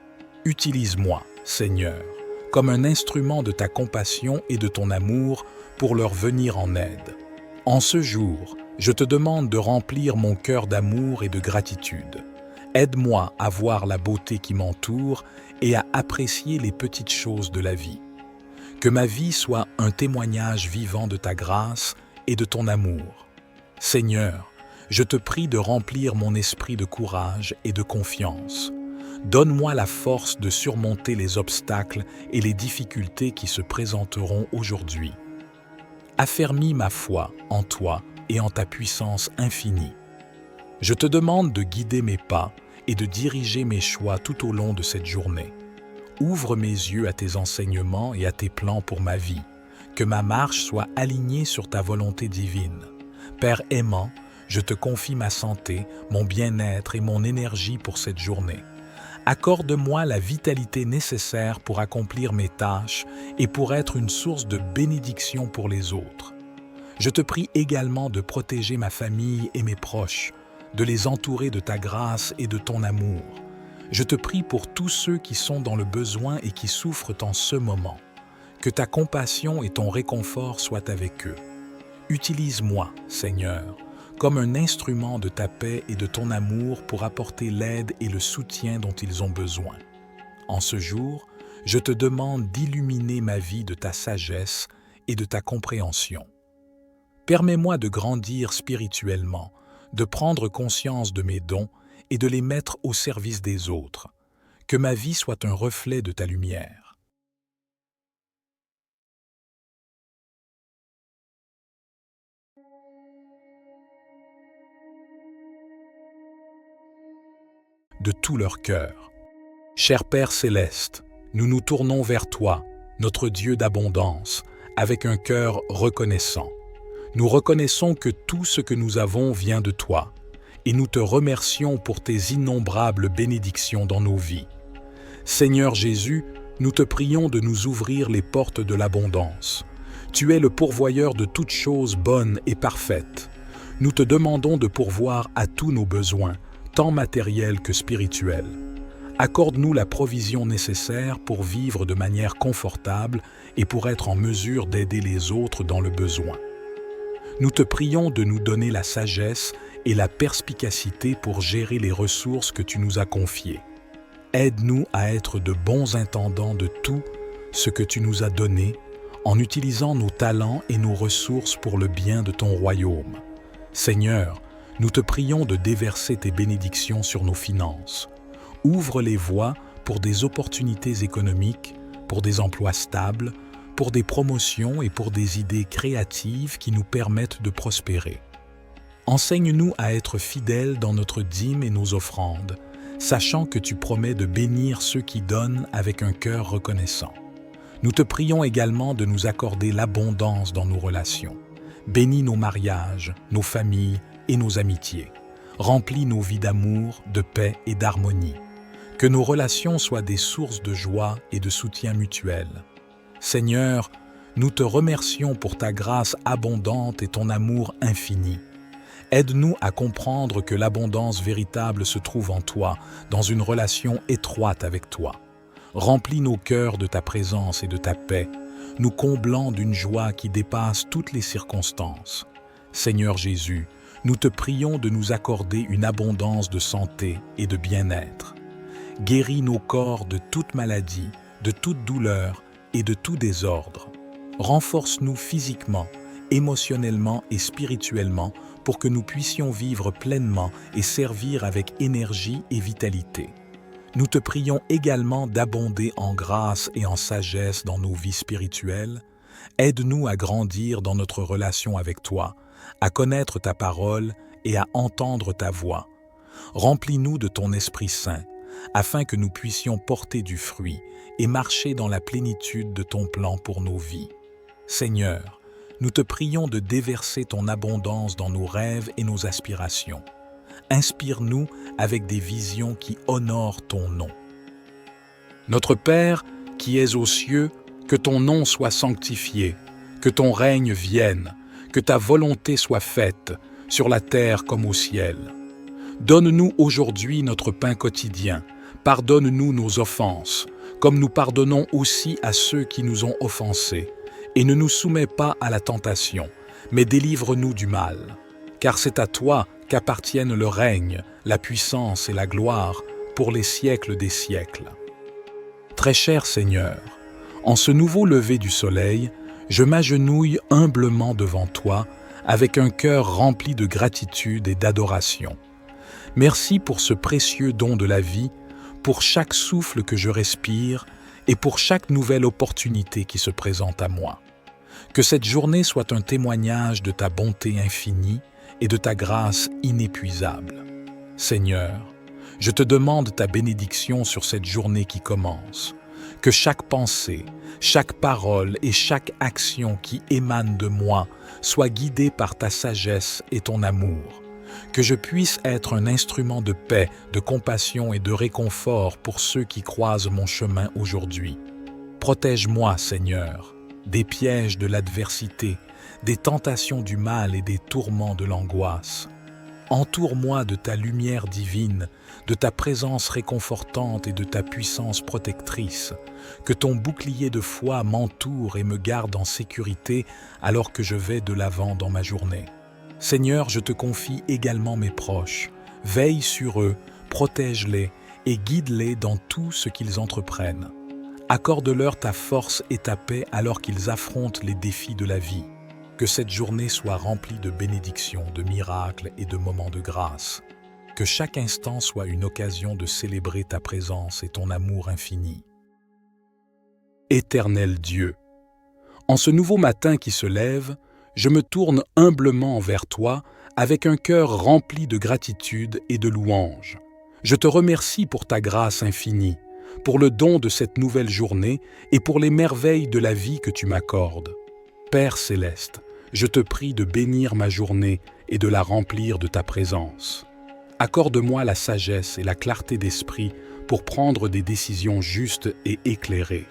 Utilise-moi, Seigneur, comme un instrument de ta compassion et de ton amour pour leur venir en aide. En ce jour, je te demande de remplir mon cœur d'amour et de gratitude. Aide-moi à voir la beauté qui m'entoure et à apprécier les petites choses de la vie. Que ma vie soit un témoignage vivant de ta grâce et de ton amour. Seigneur, je te prie de remplir mon esprit de courage et de confiance. Donne-moi la force de surmonter les obstacles et les difficultés qui se présenteront aujourd'hui. Affermis ma foi en toi et en ta puissance infinie. Je te demande de guider mes pas et de diriger mes choix tout au long de cette journée. Ouvre mes yeux à tes enseignements et à tes plans pour ma vie. Que ma marche soit alignée sur ta volonté divine. Père aimant, je te confie ma santé, mon bien-être et mon énergie pour cette journée. Accorde-moi la vitalité nécessaire pour accomplir mes tâches et pour être une source de bénédiction pour les autres. Je te prie également de protéger ma famille et mes proches, de les entourer de ta grâce et de ton amour. Je te prie pour tous ceux qui sont dans le besoin et qui souffrent en ce moment. Que ta compassion et ton réconfort soient avec eux. Utilise-moi, Seigneur, comme un instrument de ta paix et de ton amour pour apporter l'aide et le soutien dont ils ont besoin. En ce jour, je te demande d'illuminer ma vie de ta sagesse et de ta compréhension. Permets-moi de grandir spirituellement, de prendre conscience de mes dons et de les mettre au service des autres. Que ma vie soit un reflet de ta lumière. De tout leur cœur. Cher Père céleste, nous nous tournons vers toi, notre Dieu d'abondance, avec un cœur reconnaissant. Nous reconnaissons que tout ce que nous avons vient de toi, et nous te remercions pour tes innombrables bénédictions dans nos vies. Seigneur Jésus, nous te prions de nous ouvrir les portes de l'abondance. Tu es le pourvoyeur de toutes choses bonnes et parfaites. Nous te demandons de pourvoir à tous nos besoins, tant matériels que spirituels. Accorde-nous la provision nécessaire pour vivre de manière confortable et pour être en mesure d'aider les autres dans le besoin. Nous te prions de nous donner la sagesse et la perspicacité pour gérer les ressources que tu nous as confiées. Aide-nous à être de bons intendants de tout ce que tu nous as donné en utilisant nos talents et nos ressources pour le bien de ton royaume. Seigneur, nous te prions de déverser tes bénédictions sur nos finances. Ouvre les voies pour des opportunités économiques, pour des emplois stables, pour des promotions et pour des idées créatives qui nous permettent de prospérer. Enseigne-nous à être fidèles dans notre dîme et nos offrandes, sachant que tu promets de bénir ceux qui donnent avec un cœur reconnaissant. Nous te prions également de nous accorder l'abondance dans nos relations. Bénis nos mariages, nos familles et nos amitiés. Remplis nos vies d'amour, de paix et d'harmonie. Que nos relations soient des sources de joie et de soutien mutuel. Seigneur, nous te remercions pour ta grâce abondante et ton amour infini. Aide-nous à comprendre que l'abondance véritable se trouve en toi, dans une relation étroite avec toi. Remplis nos cœurs de ta présence et de ta paix, nous comblant d'une joie qui dépasse toutes les circonstances. Seigneur Jésus, nous te prions de nous accorder une abondance de santé et de bien-être. Guéris nos corps de toute maladie, de toute douleur et de tout désordre. Renforce-nous physiquement, émotionnellement et spirituellement pour que nous puissions vivre pleinement et servir avec énergie et vitalité. Nous te prions également d'abonder en grâce et en sagesse dans nos vies spirituelles. Aide-nous à grandir dans notre relation avec toi, à connaître ta parole et à entendre ta voix. Remplis-nous de ton Esprit Saint, afin que nous puissions porter du fruit et marcher dans la plénitude de ton plan pour nos vies. Seigneur, nous te prions de déverser ton abondance dans nos rêves et nos aspirations. Inspire-nous avec des visions qui honorent ton nom. Notre Père, qui es aux cieux, que ton nom soit sanctifié, que ton règne vienne, que ta volonté soit faite, sur la terre comme au ciel. Donne-nous aujourd'hui notre pain quotidien, pardonne-nous nos offenses, comme nous pardonnons aussi à ceux qui nous ont offensés, et ne nous soumets pas à la tentation, mais délivre-nous du mal. Car c'est à toi qu'appartiennent le règne, la puissance et la gloire pour les siècles des siècles. Très cher Seigneur, en ce nouveau lever du soleil, je m'agenouille humblement devant toi avec un cœur rempli de gratitude et d'adoration. Merci pour ce précieux don de la vie, pour chaque souffle que je respire et pour chaque nouvelle opportunité qui se présente à moi. Que cette journée soit un témoignage de ta bonté infinie et de ta grâce inépuisable. Seigneur, je te demande ta bénédiction sur cette journée qui commence. Que chaque pensée, chaque parole et chaque action qui émane de moi soit guidée par ta sagesse et ton amour. Que je puisse être un instrument de paix, de compassion et de réconfort pour ceux qui croisent mon chemin aujourd'hui. Protège-moi, Seigneur, des pièges de l'adversité, des tentations du mal et des tourments de l'angoisse. Entoure-moi de ta lumière divine, de ta présence réconfortante et de ta puissance protectrice. Que ton bouclier de foi m'entoure et me garde en sécurité alors que je vais de l'avant dans ma journée. Seigneur, je te confie également mes proches. Veille sur eux, protège-les et guide-les dans tout ce qu'ils entreprennent. Accorde-leur ta force et ta paix alors qu'ils affrontent les défis de la vie. Que cette journée soit remplie de bénédictions, de miracles et de moments de grâce. Que chaque instant soit une occasion de célébrer ta présence et ton amour infini. Éternel Dieu, en ce nouveau matin qui se lève, je me tourne humblement vers toi avec un cœur rempli de gratitude et de louange. Je te remercie pour ta grâce infinie, pour le don de cette nouvelle journée et pour les merveilles de la vie que tu m'accordes. Père céleste, je te prie de bénir ma journée et de la remplir de ta présence. Accorde-moi la sagesse et la clarté d'esprit pour prendre des décisions justes et éclairées.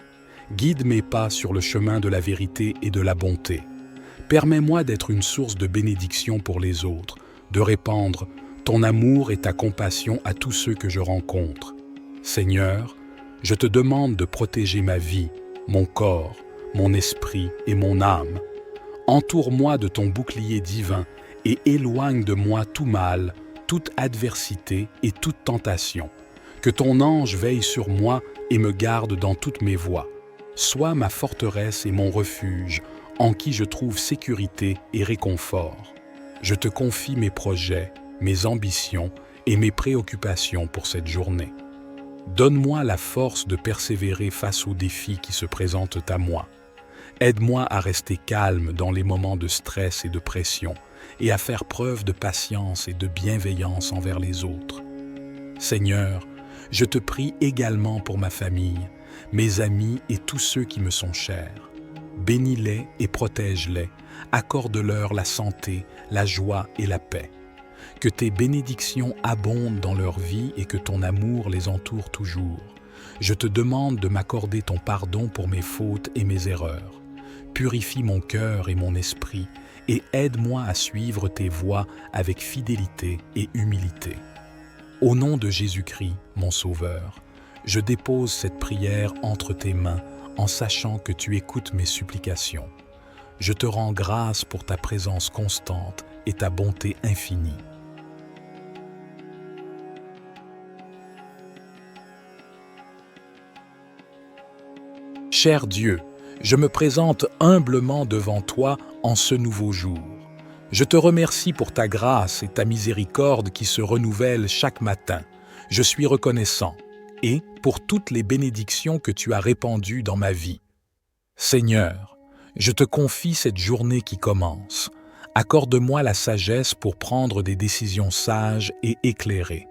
Guide mes pas sur le chemin de la vérité et de la bonté. Permets-moi d'être une source de bénédiction pour les autres, de répandre ton amour et ta compassion à tous ceux que je rencontre. Seigneur, je te demande de protéger ma vie, mon corps, mon esprit et mon âme. Entoure-moi de ton bouclier divin et éloigne de moi tout mal, toute adversité et toute tentation. Que ton ange veille sur moi et me garde dans toutes mes voies. Sois ma forteresse et mon refuge, en qui je trouve sécurité et réconfort. Je te confie mes projets, mes ambitions et mes préoccupations pour cette journée. Donne-moi la force de persévérer face aux défis qui se présentent à moi. Aide-moi à rester calme dans les moments de stress et de pression et à faire preuve de patience et de bienveillance envers les autres. Seigneur, je te prie également pour ma famille, mes amis et tous ceux qui me sont chers. Bénis-les et protège-les, accorde-leur la santé, la joie et la paix. Que tes bénédictions abondent dans leur vie et que ton amour les entoure toujours. Je te demande de m'accorder ton pardon pour mes fautes et mes erreurs. Purifie mon cœur et mon esprit et aide-moi à suivre tes voies avec fidélité et humilité. Au nom de Jésus-Christ, mon Sauveur, je dépose cette prière entre tes mains en sachant que tu écoutes mes supplications. Je te rends grâce pour ta présence constante et ta bonté infinie. Cher Dieu, je me présente humblement devant toi en ce nouveau jour. Je te remercie pour ta grâce et ta miséricorde qui se renouvellent chaque matin. Je suis reconnaissant et pour toutes les bénédictions que tu as répandues dans ma vie. Seigneur, je te confie cette journée qui commence. Accorde-moi la sagesse pour prendre des décisions sages et éclairées.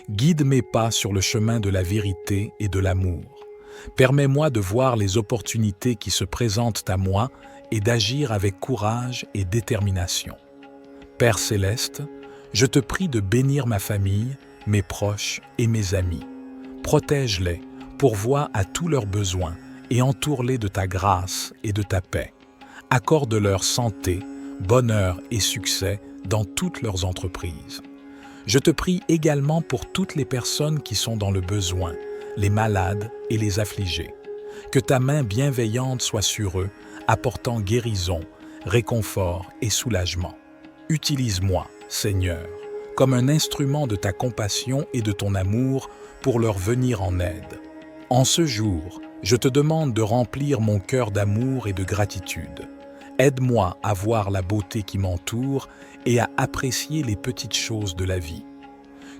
Guide mes pas sur le chemin de la vérité et de l'amour. Permets-moi de voir les opportunités qui se présentent à moi et d'agir avec courage et détermination. Père céleste, je te prie de bénir ma famille, mes proches et mes amis. Protège-les, pourvois à tous leurs besoins et entoure-les de ta grâce et de ta paix. Accorde-leur santé, bonheur et succès dans toutes leurs entreprises. Je te prie également pour toutes les personnes qui sont dans le besoin, les malades et les affligés. Que ta main bienveillante soit sur eux, apportant guérison, réconfort et soulagement. Utilise-moi, Seigneur, comme un instrument de ta compassion et de ton amour pour leur venir en aide. En ce jour, je te demande de remplir mon cœur d'amour et de gratitude. Aide-moi à voir la beauté qui m'entoure et à apprécier les petites choses de la vie.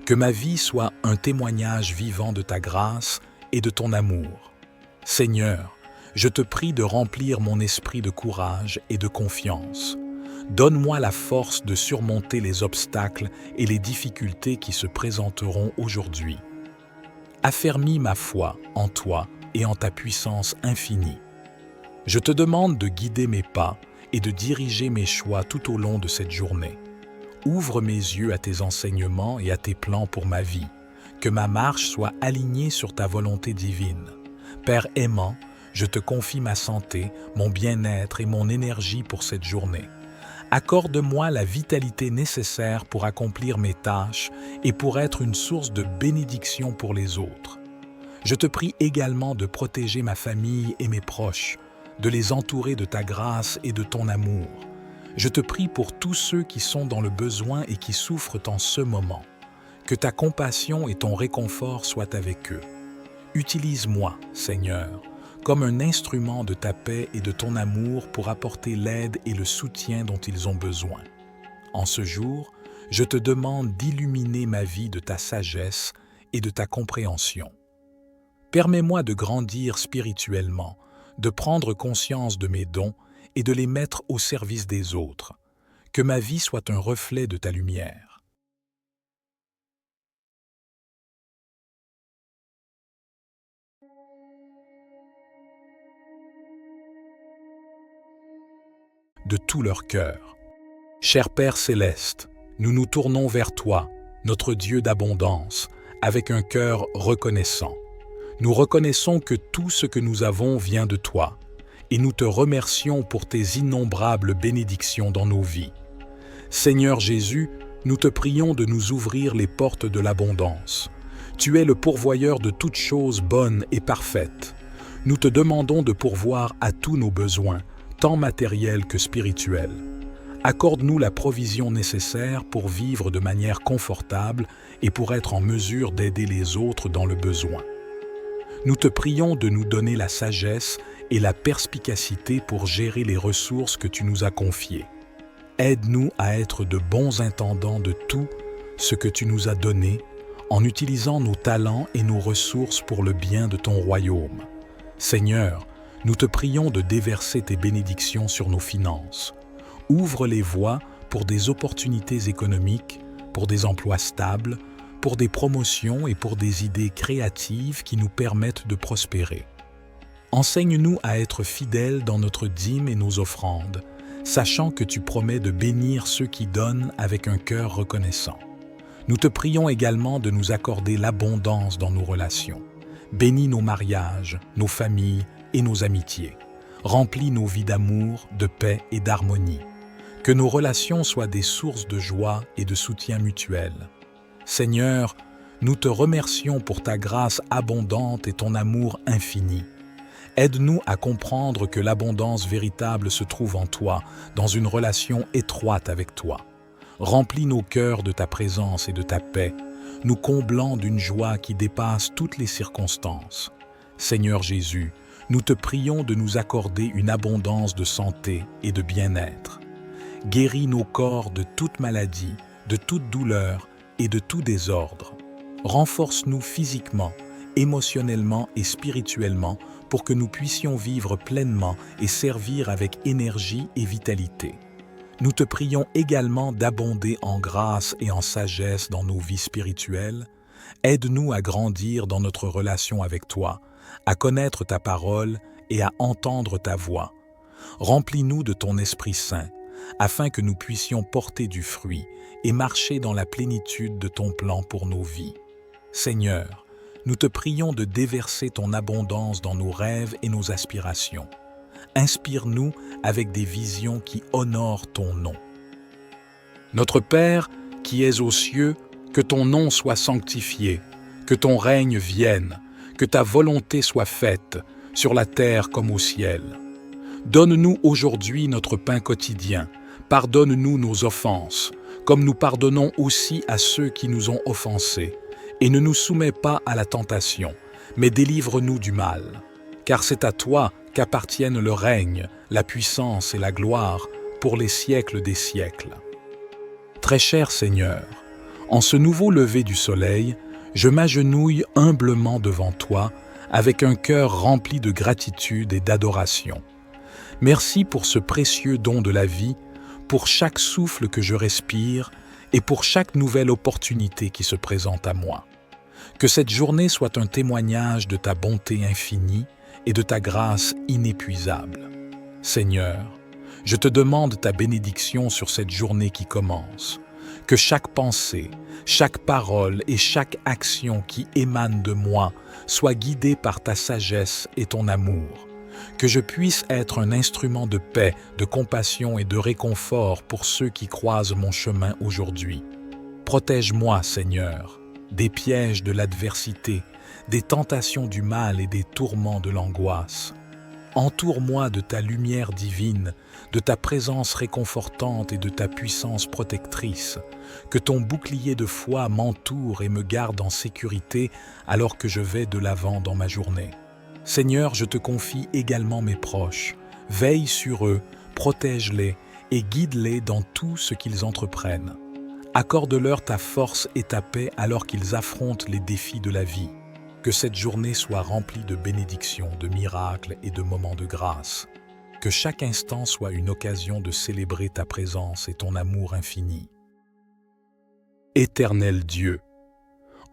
Que ma vie soit un témoignage vivant de ta grâce et de ton amour. Seigneur, je te prie de remplir mon esprit de courage et de confiance. Donne-moi la force de surmonter les obstacles et les difficultés qui se présenteront aujourd'hui. Affermis ma foi en toi et en ta puissance infinie. Je te demande de guider mes pas et de diriger mes choix tout au long de cette journée. Ouvre mes yeux à tes enseignements et à tes plans pour ma vie. Que ma marche soit alignée sur ta volonté divine. Père aimant, je te confie ma santé, mon bien-être et mon énergie pour cette journée. Accorde-moi la vitalité nécessaire pour accomplir mes tâches et pour être une source de bénédiction pour les autres. Je te prie également de protéger ma famille et mes proches, de les entourer de ta grâce et de ton amour. Je te prie pour tous ceux qui sont dans le besoin et qui souffrent en ce moment. Que ta compassion et ton réconfort soient avec eux. Utilise-moi, Seigneur, comme un instrument de ta paix et de ton amour pour apporter l'aide et le soutien dont ils ont besoin. En ce jour, je te demande d'illuminer ma vie de ta sagesse et de ta compréhension. Permets-moi de grandir spirituellement, de prendre conscience de mes dons et de les mettre au service des autres. Que ma vie soit un reflet de ta lumière. De tout leur cœur. Cher Père céleste, nous nous tournons vers toi, notre Dieu d'abondance, avec un cœur reconnaissant. Nous reconnaissons que tout ce que nous avons vient de toi, et nous te remercions pour tes innombrables bénédictions dans nos vies. Seigneur Jésus, nous te prions de nous ouvrir les portes de l'abondance. Tu es le pourvoyeur de toutes choses bonnes et parfaites. Nous te demandons de pourvoir à tous nos besoins, tant matériels que spirituels. Accorde-nous la provision nécessaire pour vivre de manière confortable et pour être en mesure d'aider les autres dans le besoin. Nous te prions de nous donner la sagesse et la perspicacité pour gérer les ressources que tu nous as confiées. Aide-nous à être de bons intendants de tout ce que tu nous as donné en utilisant nos talents et nos ressources pour le bien de ton royaume. Seigneur, nous te prions de déverser tes bénédictions sur nos finances. Ouvre les voies pour des opportunités économiques, pour des emplois stables, pour des promotions et pour des idées créatives qui nous permettent de prospérer. Enseigne-nous à être fidèles dans notre dîme et nos offrandes, sachant que tu promets de bénir ceux qui donnent avec un cœur reconnaissant. Nous te prions également de nous accorder l'abondance dans nos relations. Bénis nos mariages, nos familles et nos amitiés. Remplis nos vies d'amour, de paix et d'harmonie. Que nos relations soient des sources de joie et de soutien mutuel. Seigneur, nous te remercions pour ta grâce abondante et ton amour infini. Aide-nous à comprendre que l'abondance véritable se trouve en toi, dans une relation étroite avec toi. Remplis nos cœurs de ta présence et de ta paix, nous comblant d'une joie qui dépasse toutes les circonstances. Seigneur Jésus, nous te prions de nous accorder une abondance de santé et de bien-être. Guéris nos corps de toute maladie, de toute douleur et de tout désordre. Renforce-nous physiquement, émotionnellement et spirituellement pour que nous puissions vivre pleinement et servir avec énergie et vitalité. Nous te prions également d'abonder en grâce et en sagesse dans nos vies spirituelles. Aide-nous à grandir dans notre relation avec toi, à connaître ta parole et à entendre ta voix. Remplis-nous de ton Esprit Saint, afin que nous puissions porter du fruit et marcher dans la plénitude de ton plan pour nos vies. Seigneur, nous te prions de déverser ton abondance dans nos rêves et nos aspirations. Inspire-nous avec des visions qui honorent ton nom. Notre Père, qui es aux cieux, que ton nom soit sanctifié, que ton règne vienne, que ta volonté soit faite, sur la terre comme au ciel. Donne-nous aujourd'hui notre pain quotidien. Pardonne-nous nos offenses, comme nous pardonnons aussi à ceux qui nous ont offensés. Et ne nous soumets pas à la tentation, mais délivre-nous du mal. Car c'est à toi qu'appartiennent le règne, la puissance et la gloire pour les siècles des siècles. Très cher Seigneur, en ce nouveau lever du soleil, je m'agenouille humblement devant toi avec un cœur rempli de gratitude et d'adoration. Merci pour ce précieux don de la vie, pour chaque souffle que je respire et pour chaque nouvelle opportunité qui se présente à moi. Que cette journée soit un témoignage de ta bonté infinie et de ta grâce inépuisable. Seigneur, je te demande ta bénédiction sur cette journée qui commence. Que chaque pensée, chaque parole et chaque action qui émane de moi soit guidée par ta sagesse et ton amour. Que je puisse être un instrument de paix, de compassion et de réconfort pour ceux qui croisent mon chemin aujourd'hui. Protège-moi, Seigneur, des pièges de l'adversité, des tentations du mal et des tourments de l'angoisse. Entoure-moi de ta lumière divine, de ta présence réconfortante et de ta puissance protectrice. Que ton bouclier de foi m'entoure et me garde en sécurité alors que je vais de l'avant dans ma journée. Seigneur, je te confie également mes proches. Veille sur eux, protège-les et guide-les dans tout ce qu'ils entreprennent. Accorde-leur ta force et ta paix alors qu'ils affrontent les défis de la vie. Que cette journée soit remplie de bénédictions, de miracles et de moments de grâce. Que chaque instant soit une occasion de célébrer ta présence et ton amour infini. Éternel Dieu,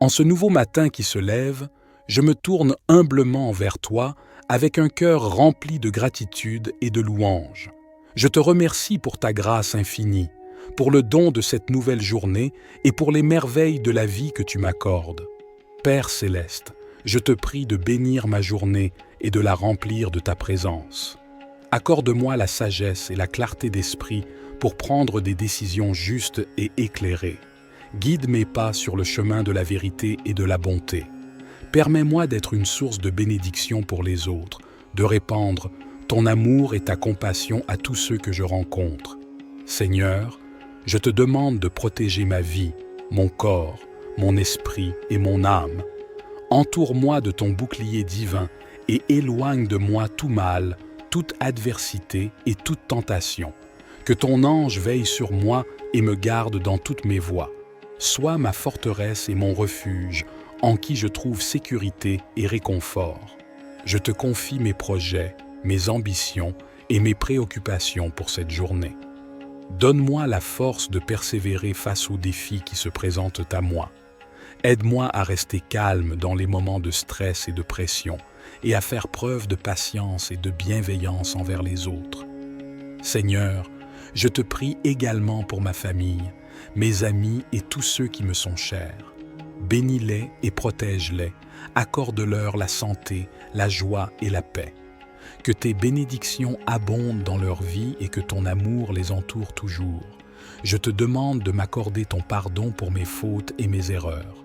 en ce nouveau matin qui se lève, je me tourne humblement vers toi avec un cœur rempli de gratitude et de louange. Je te remercie pour ta grâce infinie, pour le don de cette nouvelle journée et pour les merveilles de la vie que tu m'accordes. Père céleste, je te prie de bénir ma journée et de la remplir de ta présence. Accorde-moi la sagesse et la clarté d'esprit pour prendre des décisions justes et éclairées. Guide mes pas sur le chemin de la vérité et de la bonté. Permets-moi d'être une source de bénédiction pour les autres, de répandre ton amour et ta compassion à tous ceux que je rencontre. Seigneur, je te demande de protéger ma vie, mon corps, mon esprit et mon âme. Entoure-moi de ton bouclier divin et éloigne de moi tout mal, toute adversité et toute tentation. Que ton ange veille sur moi et me garde dans toutes mes voies. Sois ma forteresse et mon refuge, en qui je trouve sécurité et réconfort. Je te confie mes projets, mes ambitions et mes préoccupations pour cette journée. Donne-moi la force de persévérer face aux défis qui se présentent à moi. Aide-moi à rester calme dans les moments de stress et de pression et à faire preuve de patience et de bienveillance envers les autres. Seigneur, je te prie également pour ma famille, mes amis et tous ceux qui me sont chers. Bénis-les et protège-les, accorde-leur la santé, la joie et la paix. Que tes bénédictions abondent dans leur vie et que ton amour les entoure toujours. Je te demande de m'accorder ton pardon pour mes fautes et mes erreurs.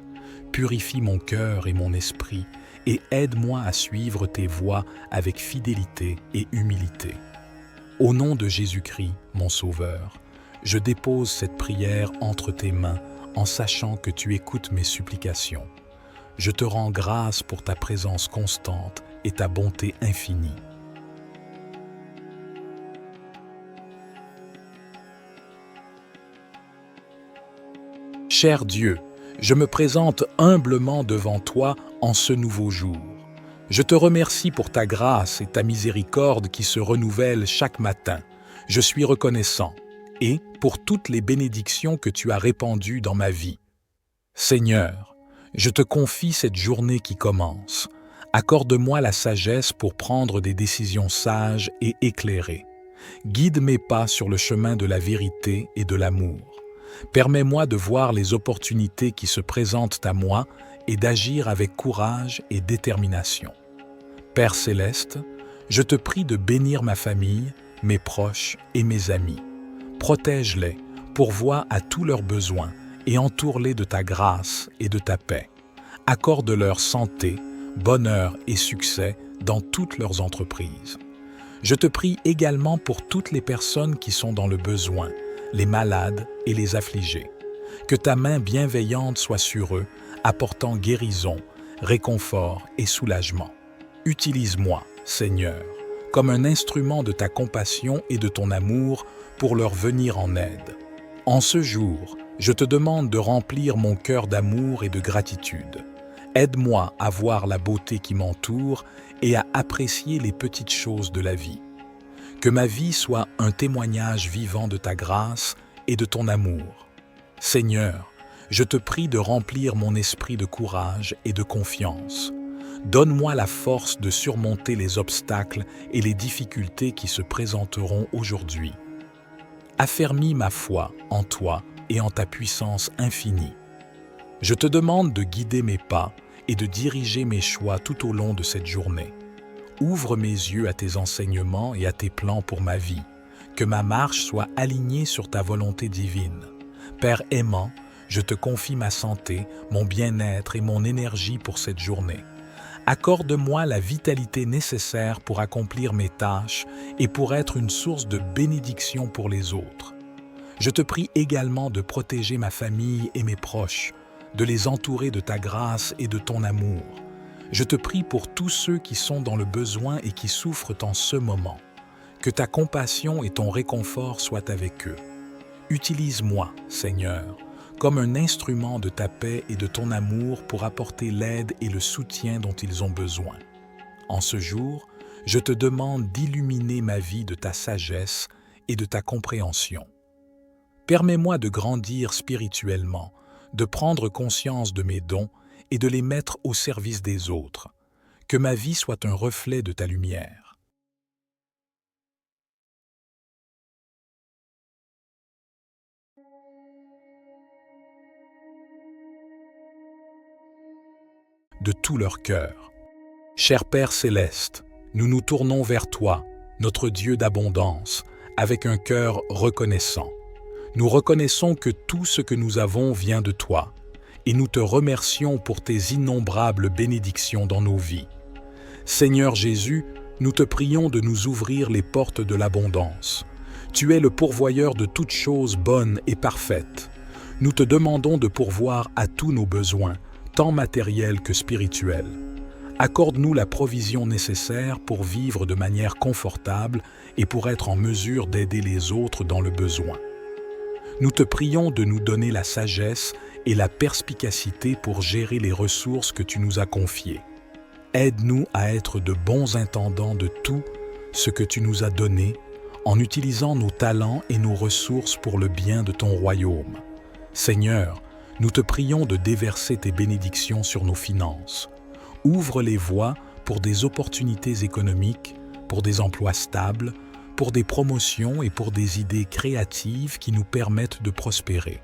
Purifie mon cœur et mon esprit et aide-moi à suivre tes voies avec fidélité et humilité. Au nom de Jésus-Christ, mon Sauveur, je dépose cette prière entre tes mains en sachant que tu écoutes mes supplications. je te rends grâce pour ta présence constante et ta bonté infinie. Cher Dieu, je me présente humblement devant toi en ce nouveau jour. Je te remercie pour ta grâce et ta miséricorde qui se renouvellent chaque matin. Je suis reconnaissant et pour toutes les bénédictions que tu as répandues dans ma vie. Seigneur, je te confie cette journée qui commence. Accorde-moi la sagesse pour prendre des décisions sages et éclairées. Guide mes pas sur le chemin de la vérité et de l'amour. Permets-moi de voir les opportunités qui se présentent à moi et d'agir avec courage et détermination. Père céleste, je te prie de bénir ma famille, mes proches et mes amis. Protège-les, pourvois à tous leurs besoins et entoure-les de ta grâce et de ta paix. Accorde-leur santé, bonheur et succès dans toutes leurs entreprises. Je te prie également pour toutes les personnes qui sont dans le besoin, les malades et les affligés. Que ta main bienveillante soit sur eux, apportant guérison, réconfort et soulagement. Utilise-moi, Seigneur, comme un instrument de ta compassion et de ton amour pour leur venir en aide. En ce jour, je te demande de remplir mon cœur d'amour et de gratitude. Aide-moi à voir la beauté qui m'entoure et à apprécier les petites choses de la vie. Que ma vie soit un témoignage vivant de ta grâce et de ton amour. Seigneur, je te prie de remplir mon esprit de courage et de confiance. Donne-moi la force de surmonter les obstacles et les difficultés qui se présenteront aujourd'hui. Affermis ma foi en toi et en ta puissance infinie. Je te demande de guider mes pas et de diriger mes choix tout au long de cette journée. Ouvre mes yeux à tes enseignements et à tes plans pour ma vie. Que ma marche soit alignée sur ta volonté divine. Père aimant, je te confie ma santé, mon bien-être et mon énergie pour cette journée. Accorde-moi la vitalité nécessaire pour accomplir mes tâches et pour être une source de bénédiction pour les autres. Je te prie également de protéger ma famille et mes proches, de les entourer de ta grâce et de ton amour. Je te prie pour tous ceux qui sont dans le besoin et qui souffrent en ce moment. Que ta compassion et ton réconfort soient avec eux. Utilise-moi, Seigneur, comme un instrument de ta paix et de ton amour pour apporter l'aide et le soutien dont ils ont besoin. En ce jour, je te demande d'illuminer ma vie de ta sagesse et de ta compréhension. Permets-moi de grandir spirituellement, de prendre conscience de mes dons et de les mettre au service des autres. Que ma vie soit un reflet de ta lumière. De tout leur cœur. Cher Père céleste, nous nous tournons vers toi, notre Dieu d'abondance, avec un cœur reconnaissant. Nous reconnaissons que tout ce que nous avons vient de toi, et nous te remercions pour tes innombrables bénédictions dans nos vies. Seigneur Jésus, nous te prions de nous ouvrir les portes de l'abondance. Tu es le pourvoyeur de toutes choses bonnes et parfaites. Nous te demandons de pourvoir à tous nos besoins, tant matériels que spirituels. Accorde-nous la provision nécessaire pour vivre de manière confortable et pour être en mesure d'aider les autres dans le besoin. Nous te prions de nous donner la sagesse et la perspicacité pour gérer les ressources que tu nous as confiées. Aide-nous à être de bons intendants de tout ce que tu nous as donné en utilisant nos talents et nos ressources pour le bien de ton royaume. Seigneur, nous te prions de déverser tes bénédictions sur nos finances. Ouvre les voies pour des opportunités économiques, pour des emplois stables, pour des promotions et pour des idées créatives qui nous permettent de prospérer.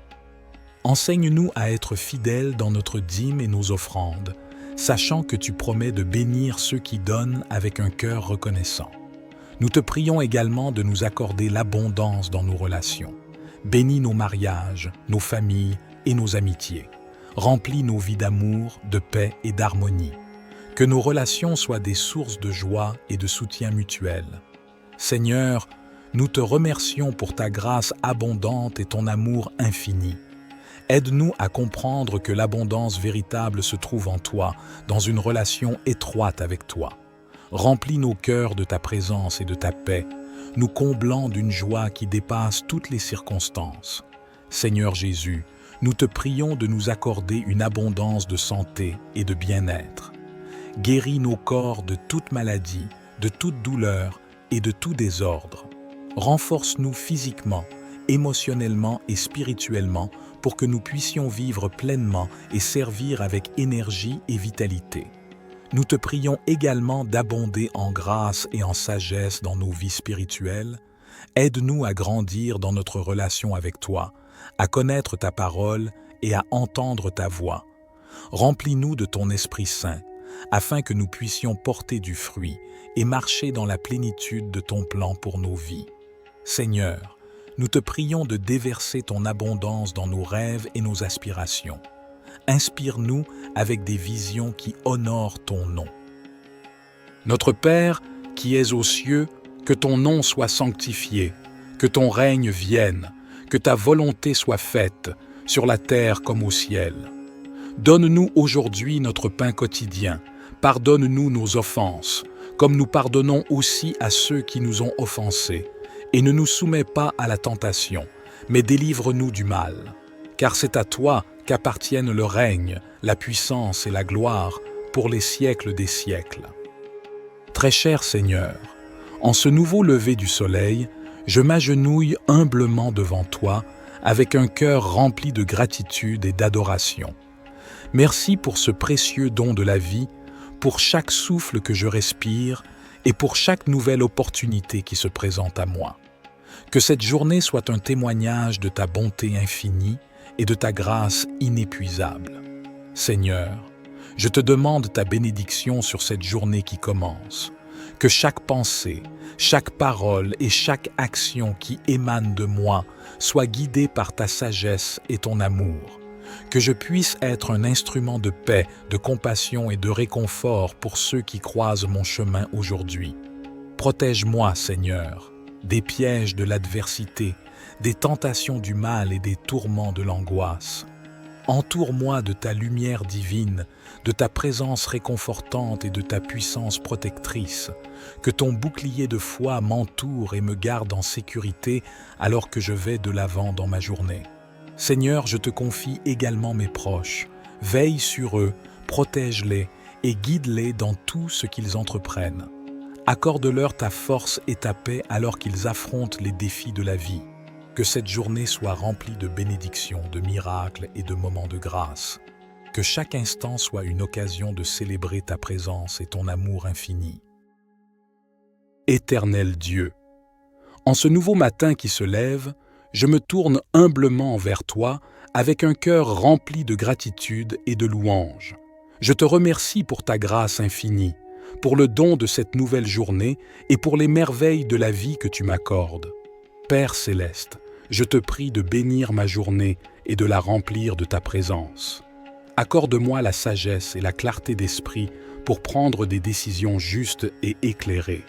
Enseigne-nous à être fidèles dans notre dîme et nos offrandes, sachant que tu promets de bénir ceux qui donnent avec un cœur reconnaissant. Nous te prions également de nous accorder l'abondance dans nos relations. Bénis nos mariages, nos familles et nos amitiés. Remplis nos vies d'amour, de paix et d'harmonie. Que nos relations soient des sources de joie et de soutien mutuel. Seigneur, nous te remercions pour ta grâce abondante et ton amour infini. Aide-nous à comprendre que l'abondance véritable se trouve en toi, dans une relation étroite avec toi. Remplis nos cœurs de ta présence et de ta paix, nous comblant d'une joie qui dépasse toutes les circonstances. Seigneur Jésus, nous te prions de nous accorder une abondance de santé et de bien-être. Guéris nos corps de toute maladie, de toute douleur et de tout désordre. Renforce-nous physiquement, émotionnellement et spirituellement pour que nous puissions vivre pleinement et servir avec énergie et vitalité. Nous te prions également d'abonder en grâce et en sagesse dans nos vies spirituelles. Aide-nous à grandir dans notre relation avec toi, à connaître ta parole et à entendre ta voix. Remplis-nous de ton Esprit Saint, afin que nous puissions porter du fruit et marcher dans la plénitude de ton plan pour nos vies. Seigneur, nous te prions de déverser ton abondance dans nos rêves et nos aspirations. Inspire-nous avec des visions qui honorent ton nom. Notre Père, qui es aux cieux, que ton nom soit sanctifié, que ton règne vienne, que ta volonté soit faite, sur la terre comme au ciel. Donne-nous aujourd'hui notre pain quotidien, pardonne-nous nos offenses, comme nous pardonnons aussi à ceux qui nous ont offensés, et ne nous soumets pas à la tentation, mais délivre-nous du mal. Car c'est à toi qu'appartiennent le règne, la puissance et la gloire pour les siècles des siècles. Très cher Seigneur, en ce nouveau lever du soleil, je m'agenouille humblement devant toi avec un cœur rempli de gratitude et d'adoration. Merci pour ce précieux don de la vie, pour chaque souffle que je respire et pour chaque nouvelle opportunité qui se présente à moi. Que cette journée soit un témoignage de ta bonté infinie et de ta grâce inépuisable. Seigneur, je te demande ta bénédiction sur cette journée qui commence. Que chaque pensée, chaque parole et chaque action qui émane de moi soit guidée par ta sagesse et ton amour. Que je puisse être un instrument de paix, de compassion et de réconfort pour ceux qui croisent mon chemin aujourd'hui. Protège-moi, Seigneur, des pièges de l'adversité, des tentations du mal et des tourments de l'angoisse. Entoure-moi de ta lumière divine, de ta présence réconfortante et de ta puissance protectrice. Que ton bouclier de foi m'entoure et me garde en sécurité alors que je vais de l'avant dans ma journée. Seigneur, je te confie également mes proches. Veille sur eux, protège-les et guide-les dans tout ce qu'ils entreprennent. Accorde-leur ta force et ta paix alors qu'ils affrontent les défis de la vie. Que cette journée soit remplie de bénédictions, de miracles et de moments de grâce. Que chaque instant soit une occasion de célébrer ta présence et ton amour infini. Éternel Dieu, en ce nouveau matin qui se lève, je me tourne humblement vers toi avec un cœur rempli de gratitude et de louange. Je te remercie pour ta grâce infinie, pour le don de cette nouvelle journée et pour les merveilles de la vie que tu m'accordes. Père céleste, je te prie de bénir ma journée et de la remplir de ta présence. Accorde-moi la sagesse et la clarté d'esprit pour prendre des décisions justes et éclairées.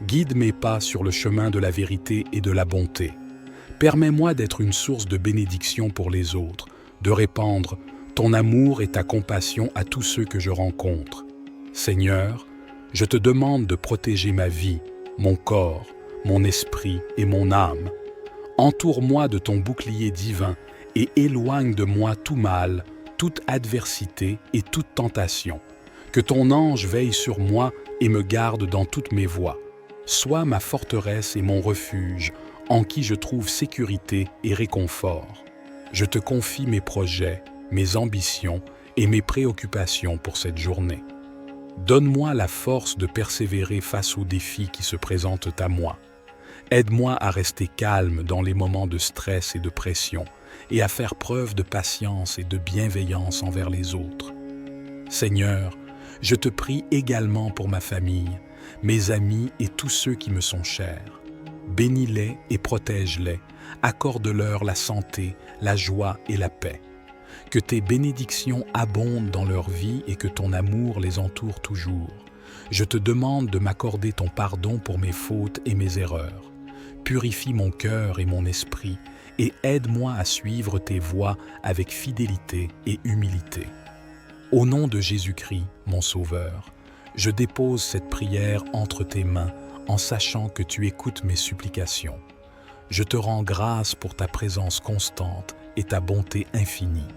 Guide mes pas sur le chemin de la vérité et de la bonté. Permets-moi d'être une source de bénédiction pour les autres, de répandre ton amour et ta compassion à tous ceux que je rencontre. Seigneur, je te demande de protéger ma vie, mon corps, mon esprit et mon âme. Entoure-moi de ton bouclier divin et éloigne de moi tout mal, toute adversité et toute tentation. Que ton ange veille sur moi et me garde dans toutes mes voies. Sois ma forteresse et mon refuge, en qui je trouve sécurité et réconfort. Je te confie mes projets, mes ambitions et mes préoccupations pour cette journée. Donne-moi la force de persévérer face aux défis qui se présentent à moi. Aide-moi à rester calme dans les moments de stress et de pression et à faire preuve de patience et de bienveillance envers les autres. Seigneur, je te prie également pour ma famille, mes amis et tous ceux qui me sont chers. Bénis-les et protège-les, accorde-leur la santé, la joie et la paix. Que tes bénédictions abondent dans leur vie et que ton amour les entoure toujours. Je te demande de m'accorder ton pardon pour mes fautes et mes erreurs. Purifie mon cœur et mon esprit et aide-moi à suivre tes voies avec fidélité et humilité. Au nom de Jésus-Christ, mon Sauveur, je dépose cette prière entre tes mains en sachant que tu écoutes mes supplications. Je te rends grâce pour ta présence constante et ta bonté infinie.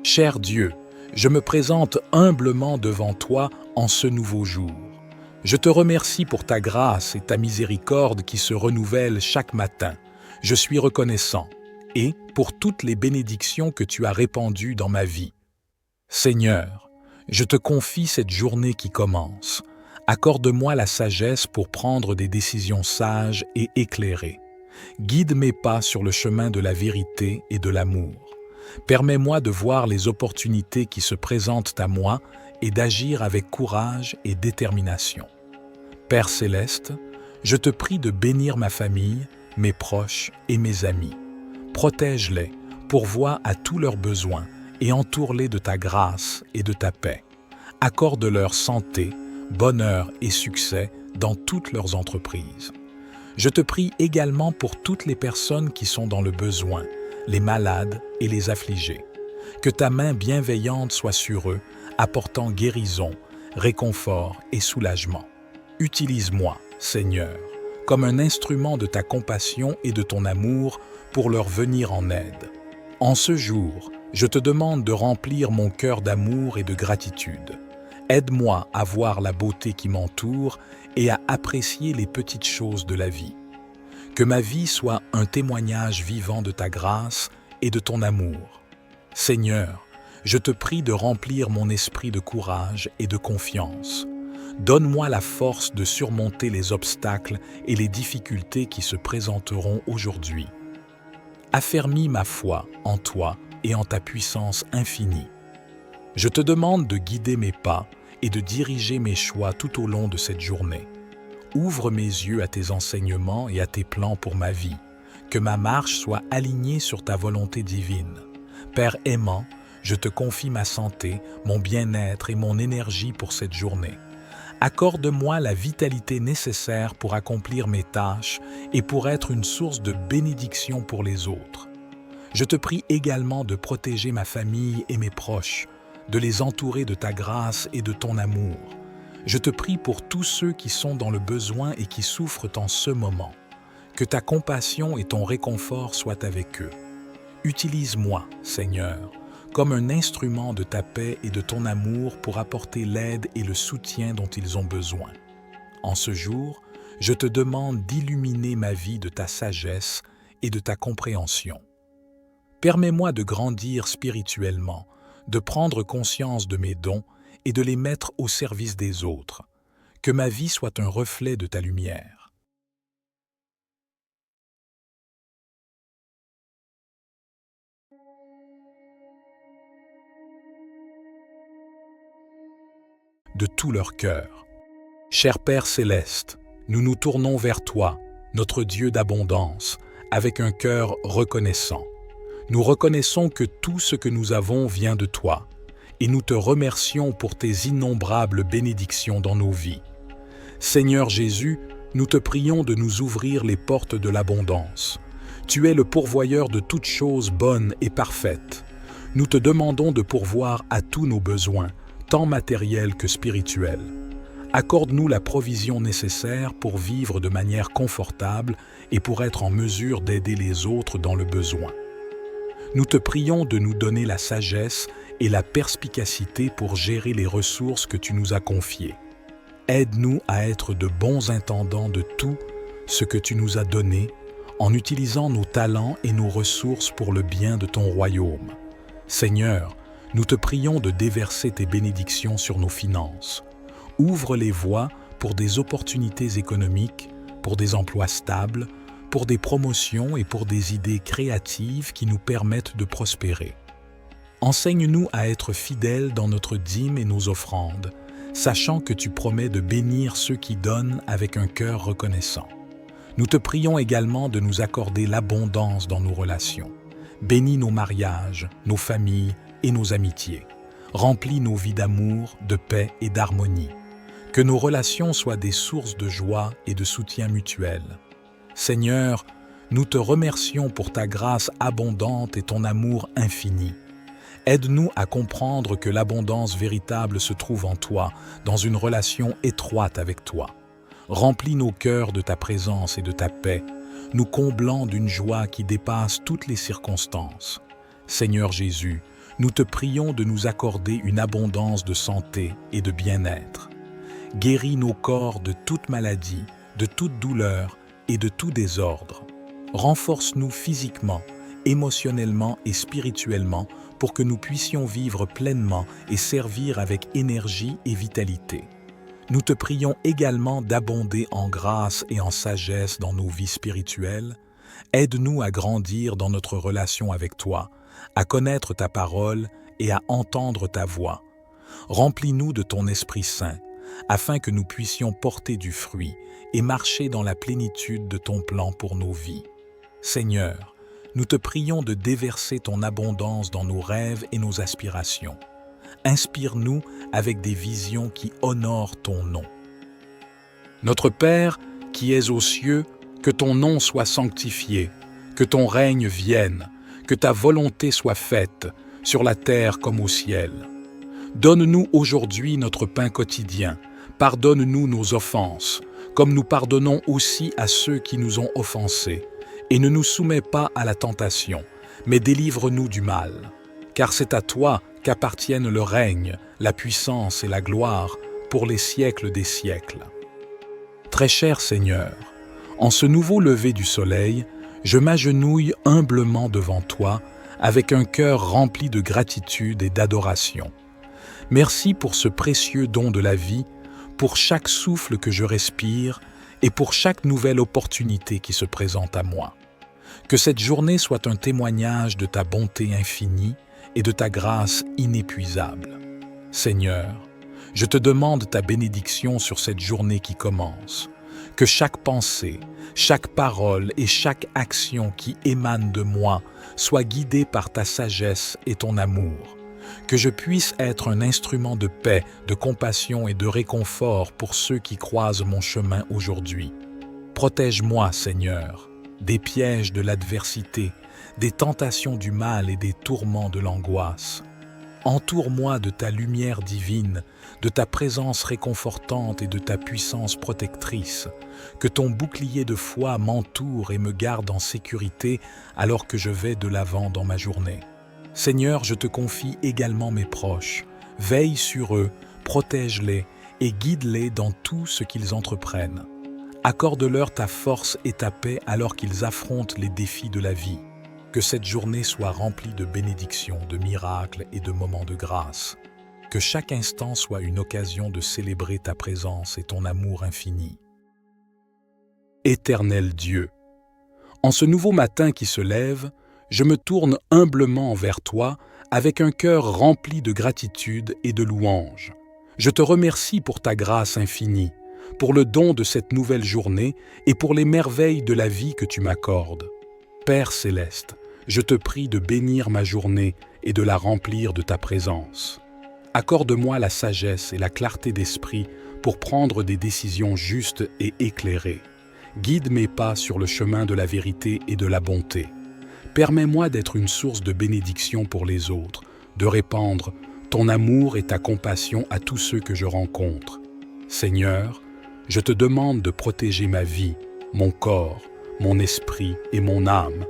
Cher Dieu, je me présente humblement devant toi en ce nouveau jour. Je te remercie pour ta grâce et ta miséricorde qui se renouvellent chaque matin. Je suis reconnaissant et pour toutes les bénédictions que tu as répandues dans ma vie. Seigneur, je te confie cette journée qui commence. Accorde-moi la sagesse pour prendre des décisions sages et éclairées. Guide mes pas sur le chemin de la vérité et de l'amour. Permets-moi de voir les opportunités qui se présentent à moi et d'agir avec courage et détermination. Père céleste, je te prie de bénir ma famille, mes proches et mes amis. Protège-les, pourvois à tous leurs besoins et entoure-les de ta grâce et de ta paix. Accorde-leur santé, bonheur et succès dans toutes leurs entreprises. Je te prie également pour toutes les personnes qui sont dans le besoin, les malades et les affligés. Que ta main bienveillante soit sur eux, apportant guérison, réconfort et soulagement. Utilise-moi, Seigneur, comme un instrument de ta compassion et de ton amour pour leur venir en aide. En ce jour, je te demande de remplir mon cœur d'amour et de gratitude. Aide-moi à voir la beauté qui m'entoure et à apprécier les petites choses de la vie. Que ma vie soit un témoignage vivant de ta grâce et de ton amour. Seigneur, je te prie de remplir mon esprit de courage et de confiance. Donne-moi la force de surmonter les obstacles et les difficultés qui se présenteront aujourd'hui. Affermis ma foi en toi et en ta puissance infinie. Je te demande de guider mes pas et de diriger mes choix tout au long de cette journée. Ouvre mes yeux à tes enseignements et à tes plans pour ma vie. Que ma marche soit alignée sur ta volonté divine. Père aimant, je te confie ma santé, mon bien-être et mon énergie pour cette journée. Accorde-moi la vitalité nécessaire pour accomplir mes tâches et pour être une source de bénédiction pour les autres. Je te prie également de protéger ma famille et mes proches, de les entourer de ta grâce et de ton amour. Je te prie pour tous ceux qui sont dans le besoin et qui souffrent en ce moment. Que ta compassion et ton réconfort soient avec eux. Utilise-moi, Seigneur, comme un instrument de ta paix et de ton amour pour apporter l'aide et le soutien dont ils ont besoin. En ce jour, je te demande d'illuminer ma vie de ta sagesse et de ta compréhension. Permets-moi de grandir spirituellement, de prendre conscience de mes dons et de les mettre au service des autres. Que ma vie soit un reflet de ta lumière. De tout leur cœur. Cher Père céleste, nous nous tournons vers toi, notre Dieu d'abondance, avec un cœur reconnaissant. Nous reconnaissons que tout ce que nous avons vient de toi, et nous te remercions pour tes innombrables bénédictions dans nos vies. Seigneur Jésus, nous te prions de nous ouvrir les portes de l'abondance. Tu es le pourvoyeur de toutes choses bonnes et parfaites. Nous te demandons de pourvoir à tous nos besoins, tant matériels que spirituels. Accorde-nous la provision nécessaire pour vivre de manière confortable et pour être en mesure d'aider les autres dans le besoin. Nous te prions de nous donner la sagesse et la perspicacité pour gérer les ressources que tu nous as confiées. Aide-nous à être de bons intendants de tout ce que tu nous as donné en utilisant nos talents et nos ressources pour le bien de ton royaume. Seigneur, nous te prions de déverser tes bénédictions sur nos finances. Ouvre les voies pour des opportunités économiques, pour des emplois stables, pour des promotions et pour des idées créatives qui nous permettent de prospérer. Enseigne-nous à être fidèles dans notre dîme et nos offrandes, sachant que tu promets de bénir ceux qui donnent avec un cœur reconnaissant. Nous te prions également de nous accorder l'abondance dans nos relations. Bénis nos mariages, nos familles et nos amitiés. Remplis nos vies d'amour, de paix et d'harmonie. Que nos relations soient des sources de joie et de soutien mutuel. Seigneur, nous te remercions pour ta grâce abondante et ton amour infini. Aide-nous à comprendre que l'abondance véritable se trouve en toi, dans une relation étroite avec toi. Remplis nos cœurs de ta présence et de ta paix, nous comblant d'une joie qui dépasse toutes les circonstances. Seigneur Jésus, nous te prions de nous accorder une abondance de santé et de bien-être. Guéris nos corps de toute maladie, de toute douleur et de tout désordre. Renforce-nous physiquement, émotionnellement et spirituellement pour que nous puissions vivre pleinement et servir avec énergie et vitalité. Nous te prions également d'abonder en grâce et en sagesse dans nos vies spirituelles. Aide-nous à grandir dans notre relation avec toi, à connaître ta parole et à entendre ta voix. Remplis-nous de ton Esprit Saint, afin que nous puissions porter du fruit et marcher dans la plénitude de ton plan pour nos vies. Seigneur, nous te prions de déverser ton abondance dans nos rêves et nos aspirations. Inspire-nous avec des visions qui honorent ton nom. Notre Père, qui es aux cieux, que ton nom soit sanctifié, que ton règne vienne, que ta volonté soit faite, sur la terre comme au ciel. Donne-nous aujourd'hui notre pain quotidien, pardonne-nous nos offenses, comme nous pardonnons aussi à ceux qui nous ont offensés, et ne nous soumets pas à la tentation, mais délivre-nous du mal. Car c'est à toi qu'appartiennent le règne, la puissance et la gloire pour les siècles des siècles. Très cher Seigneur, en ce nouveau lever du soleil, je m'agenouille humblement devant toi avec un cœur rempli de gratitude et d'adoration. Merci pour ce précieux don de la vie, pour chaque souffle que je respire et pour chaque nouvelle opportunité qui se présente à moi. Que cette journée soit un témoignage de ta bonté infinie et de ta grâce inépuisable. Seigneur, je te demande ta bénédiction sur cette journée qui commence. Que chaque pensée, chaque parole et chaque action qui émane de moi soit guidée par ta sagesse et ton amour. Que je puisse être un instrument de paix, de compassion et de réconfort pour ceux qui croisent mon chemin aujourd'hui. Protège-moi, Seigneur, des pièges de l'adversité, des tentations du mal et des tourments de l'angoisse. Entoure-moi de ta lumière divine, de ta présence réconfortante et de ta puissance protectrice. Que ton bouclier de foi m'entoure et me garde en sécurité alors que je vais de l'avant dans ma journée. Seigneur, je te confie également mes proches. Veille sur eux, protège-les et guide-les dans tout ce qu'ils entreprennent. Accorde-leur ta force et ta paix alors qu'ils affrontent les défis de la vie. Que cette journée soit remplie de bénédictions, de miracles et de moments de grâce. Que chaque instant soit une occasion de célébrer ta présence et ton amour infini. Éternel Dieu, en ce nouveau matin qui se lève, je me tourne humblement vers toi avec un cœur rempli de gratitude et de louange. Je te remercie pour ta grâce infinie, pour le don de cette nouvelle journée et pour les merveilles de la vie que tu m'accordes. Père céleste, je te prie de bénir ma journée et de la remplir de ta présence. Accorde-moi la sagesse et la clarté d'esprit pour prendre des décisions justes et éclairées. Guide mes pas sur le chemin de la vérité et de la bonté. Permets-moi d'être une source de bénédiction pour les autres, de répandre ton amour et ta compassion à tous ceux que je rencontre. Seigneur, je te demande de protéger ma vie, mon corps, mon esprit et mon âme.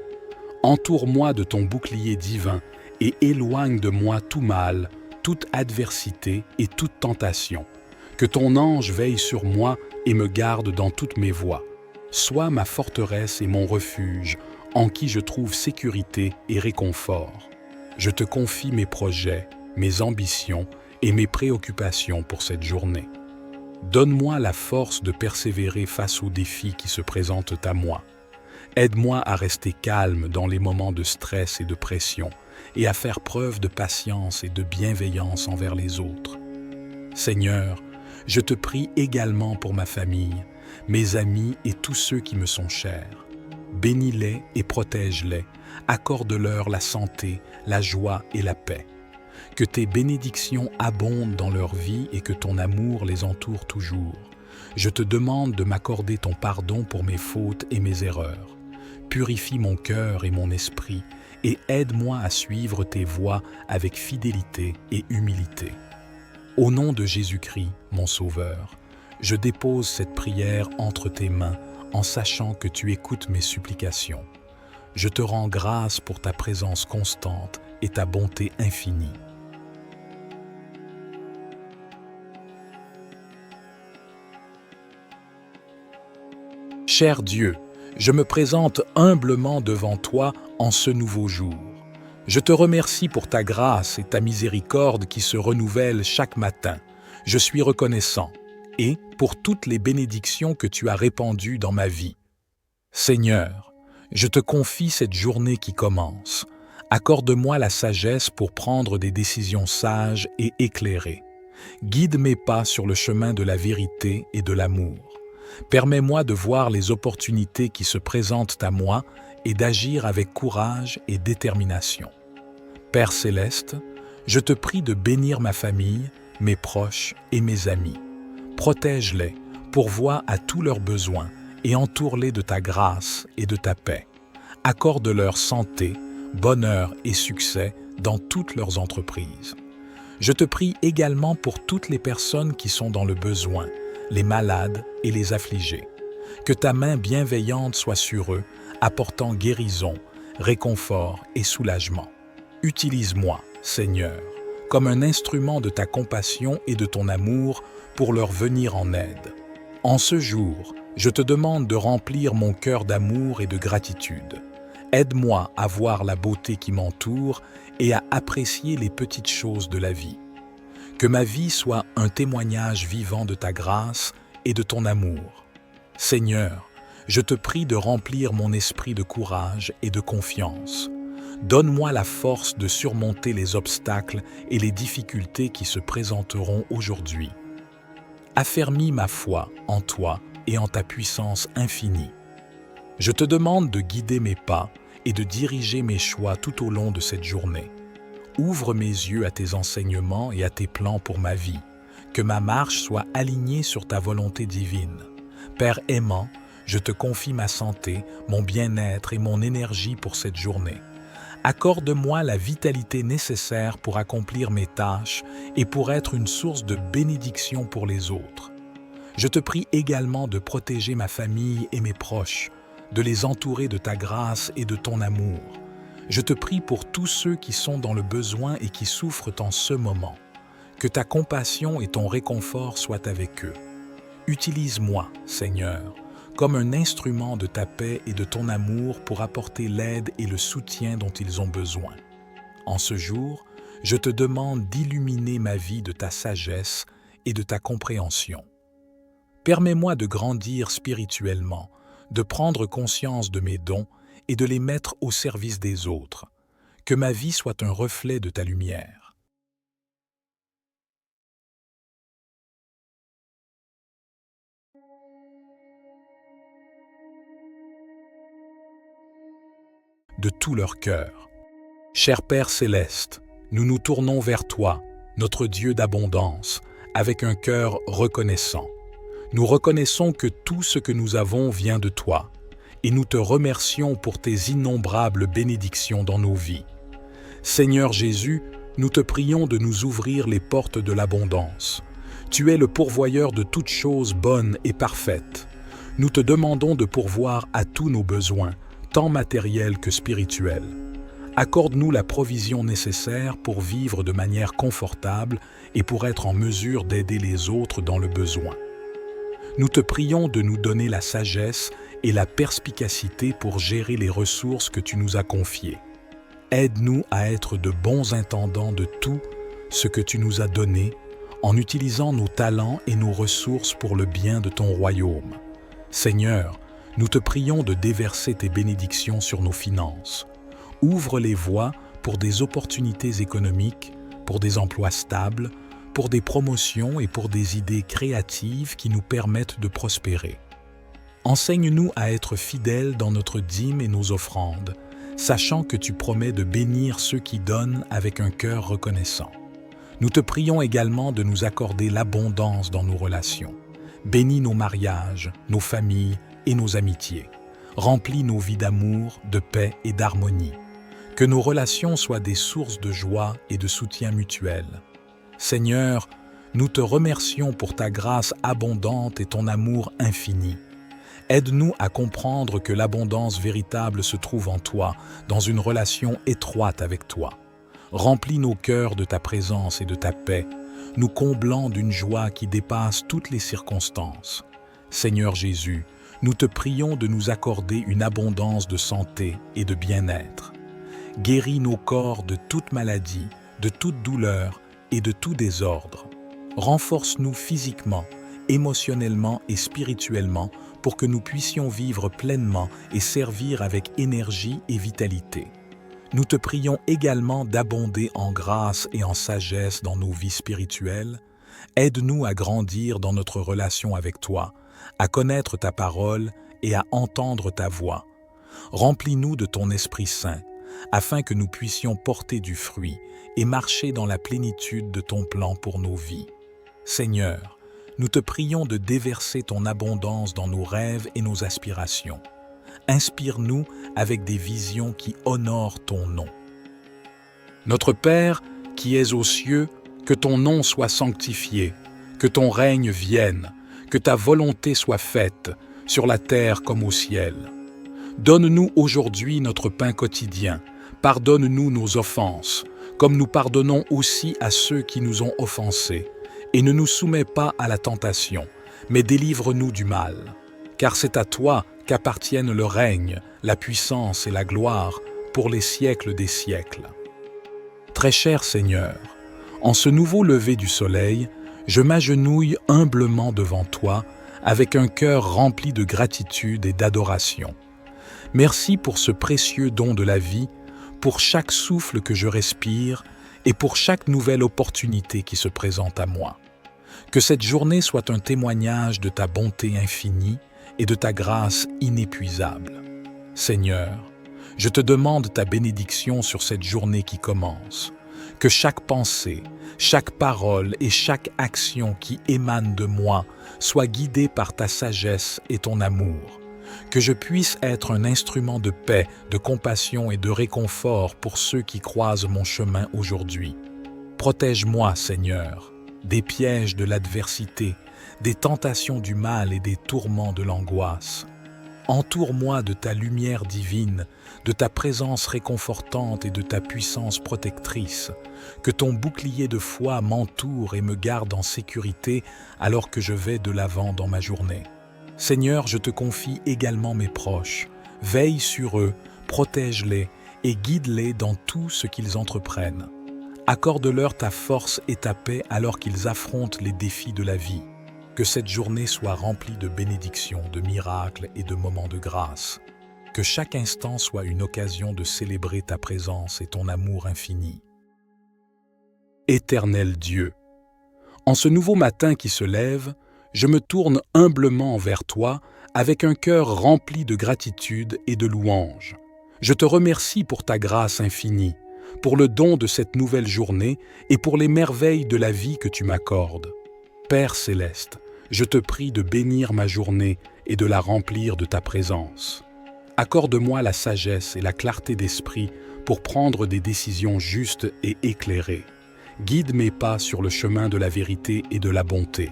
Entoure-moi de ton bouclier divin et éloigne de moi tout mal, toute adversité et toute tentation. Que ton ange veille sur moi et me garde dans toutes mes voies. Sois ma forteresse et mon refuge, en qui je trouve sécurité et réconfort. Je te confie mes projets, mes ambitions et mes préoccupations pour cette journée. Donne-moi la force de persévérer face aux défis qui se présentent à moi. Aide-moi à rester calme dans les moments de stress et de pression et à faire preuve de patience et de bienveillance envers les autres. Seigneur, je te prie également pour ma famille, mes amis et tous ceux qui me sont chers. Bénis-les et protège-les, accorde-leur la santé, la joie et la paix. Que tes bénédictions abondent dans leur vie et que ton amour les entoure toujours. Je te demande de m'accorder ton pardon pour mes fautes et mes erreurs. Purifie mon cœur et mon esprit et aide-moi à suivre tes voies avec fidélité et humilité. Au nom de Jésus-Christ, mon Sauveur, je dépose cette prière entre tes mains en sachant que tu écoutes mes supplications. Je te rends grâce pour ta présence constante et ta bonté infinie. Cher Dieu, je me présente humblement devant toi en ce nouveau jour. Je te remercie pour ta grâce et ta miséricorde qui se renouvellent chaque matin. Je suis reconnaissant et pour toutes les bénédictions que tu as répandues dans ma vie. Seigneur, je te confie cette journée qui commence. Accorde-moi la sagesse pour prendre des décisions sages et éclairées. Guide mes pas sur le chemin de la vérité et de l'amour. Permets-moi de voir les opportunités qui se présentent à moi et d'agir avec courage et détermination. Père céleste, je te prie de bénir ma famille, mes proches et mes amis. Protège-les, pourvois à tous leurs besoins et entoure-les de ta grâce et de ta paix. Accorde-leur santé, bonheur et succès dans toutes leurs entreprises. Je te prie également pour toutes les personnes qui sont dans le besoin, les malades et les affligés. Que ta main bienveillante soit sur eux, apportant guérison, réconfort et soulagement. Utilise-moi, Seigneur, comme un instrument de ta compassion et de ton amour pour leur venir en aide. En ce jour, je te demande de remplir mon cœur d'amour et de gratitude. Aide-moi à voir la beauté qui m'entoure et à apprécier les petites choses de la vie. Que ma vie soit un témoignage vivant de ta grâce et de ton amour. Seigneur, je te prie de remplir mon esprit de courage et de confiance. Donne-moi la force de surmonter les obstacles et les difficultés qui se présenteront aujourd'hui. Affermis ma foi en toi et en ta puissance infinie. Je te demande de guider mes pas et de diriger mes choix tout au long de cette journée. Ouvre mes yeux à tes enseignements et à tes plans pour ma vie. Que ma marche soit alignée sur ta volonté divine. Père aimant, je te confie ma santé, mon bien-être et mon énergie pour cette journée. Accorde-moi la vitalité nécessaire pour accomplir mes tâches et pour être une source de bénédiction pour les autres. Je te prie également de protéger ma famille et mes proches, de les entourer de ta grâce et de ton amour. Je te prie pour tous ceux qui sont dans le besoin et qui souffrent en ce moment. Que ta compassion et ton réconfort soient avec eux. Utilise-moi, Seigneur, comme un instrument de ta paix et de ton amour pour apporter l'aide et le soutien dont ils ont besoin. En ce jour, je te demande d'illuminer ma vie de ta sagesse et de ta compréhension. Permets-moi de grandir spirituellement, de prendre conscience de mes dons et de les mettre au service des autres. Que ma vie soit un reflet de ta lumière. De tout leur cœur. Cher Père céleste, nous nous tournons vers toi, notre Dieu d'abondance, avec un cœur reconnaissant. Nous reconnaissons que tout ce que nous avons vient de toi, et nous te remercions pour tes innombrables bénédictions dans nos vies. Seigneur Jésus, nous te prions de nous ouvrir les portes de l'abondance. Tu es le pourvoyeur de toutes choses bonnes et parfaites. Nous te demandons de pourvoir à tous nos besoins, tant matériels que spirituels. Accorde-nous la provision nécessaire pour vivre de manière confortable et pour être en mesure d'aider les autres dans le besoin. Nous te prions de nous donner la sagesse et la perspicacité pour gérer les ressources que tu nous as confiées. Aide-nous à être de bons intendants de tout ce que tu nous as donné en utilisant nos talents et nos ressources pour le bien de ton royaume. Seigneur, nous te prions de déverser tes bénédictions sur nos finances. Ouvre les voies pour des opportunités économiques, pour des emplois stables, pour des promotions et pour des idées créatives qui nous permettent de prospérer. Enseigne-nous à être fidèles dans notre dîme et nos offrandes. sachant que tu promets de bénir ceux qui donnent avec un cœur reconnaissant. Nous te prions également de nous accorder l'abondance dans nos relations. Bénis nos mariages, nos familles et nos amitiés. Remplis nos vies d'amour, de paix et d'harmonie. Que nos relations soient des sources de joie et de soutien mutuel. Seigneur, nous te remercions pour ta grâce abondante et ton amour infini. Aide-nous à comprendre que l'abondance véritable se trouve en toi, dans une relation étroite avec toi. Remplis nos cœurs de ta présence et de ta paix, nous comblant d'une joie qui dépasse toutes les circonstances. Seigneur Jésus, nous te prions de nous accorder une abondance de santé et de bien-être. Guéris nos corps de toute maladie, de toute douleur et de tout désordre. Renforce-nous physiquement, émotionnellement et spirituellement pour que nous puissions vivre pleinement et servir avec énergie et vitalité. Nous te prions également d'abonder en grâce et en sagesse dans nos vies spirituelles. Aide-nous à grandir dans notre relation avec toi, à connaître ta parole et à entendre ta voix. Remplis-nous de ton Esprit Saint, afin que nous puissions porter du fruit et marcher dans la plénitude de ton plan pour nos vies. Seigneur, nous te prions de déverser ton abondance dans nos rêves et nos aspirations. Inspire-nous avec des visions qui honorent ton nom. Notre Père, qui es aux cieux, que ton nom soit sanctifié, que ton règne vienne, que ta volonté soit faite, sur la terre comme au ciel. Donne-nous aujourd'hui notre pain quotidien. Pardonne-nous nos offenses, comme nous pardonnons aussi à ceux qui nous ont offensés. Et ne nous soumets pas à la tentation, mais délivre-nous du mal. Car c'est à toi qu'appartiennent le règne, la puissance et la gloire pour les siècles des siècles. Très cher Seigneur, en ce nouveau lever du soleil, je m'agenouille humblement devant toi avec un cœur rempli de gratitude et d'adoration. Merci pour ce précieux don de la vie, pour chaque souffle que je respire et pour chaque nouvelle opportunité qui se présente à moi. Que cette journée soit un témoignage de ta bonté infinie et de ta grâce inépuisable. Seigneur, je te demande ta bénédiction sur cette journée qui commence. Que chaque pensée, chaque parole et chaque action qui émane de moi soit guidée par ta sagesse et ton amour. Que je puisse être un instrument de paix, de compassion et de réconfort pour ceux qui croisent mon chemin aujourd'hui. Protège-moi, Seigneur, des pièges de l'adversité, des tentations du mal et des tourments de l'angoisse. Entoure-moi de ta lumière divine, de ta présence réconfortante et de ta puissance protectrice. Que ton bouclier de foi m'entoure et me garde en sécurité alors que je vais de l'avant dans ma journée. Seigneur, je te confie également mes proches. Veille sur eux, protège-les et guide-les dans tout ce qu'ils entreprennent. Accorde-leur ta force et ta paix alors qu'ils affrontent les défis de la vie. Que cette journée soit remplie de bénédictions, de miracles et de moments de grâce. Que chaque instant soit une occasion de célébrer ta présence et ton amour infini. Éternel Dieu, en ce nouveau matin qui se lève, je me tourne humblement vers toi avec un cœur rempli de gratitude et de louange. Je te remercie pour ta grâce infinie, pour le don de cette nouvelle journée et pour les merveilles de la vie que tu m'accordes. Père céleste, je te prie de bénir ma journée et de la remplir de ta présence. Accorde-moi la sagesse et la clarté d'esprit pour prendre des décisions justes et éclairées. Guide mes pas sur le chemin de la vérité et de la bonté.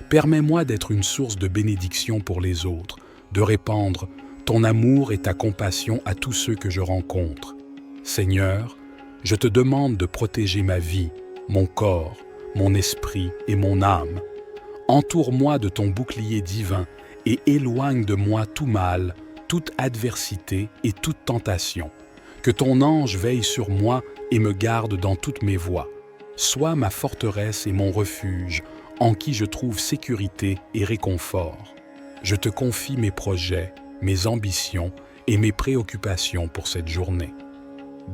Permets-moi d'être une source de bénédiction pour les autres, de répandre ton amour et ta compassion à tous ceux que je rencontre. Seigneur, je te demande de protéger ma vie, mon corps, mon esprit et mon âme. Entoure-moi de ton bouclier divin et éloigne de moi tout mal, toute adversité et toute tentation. Que ton ange veille sur moi et me garde dans toutes mes voies. Sois ma forteresse et mon refuge, en qui je trouve sécurité et réconfort. Je te confie mes projets, mes ambitions et mes préoccupations pour cette journée.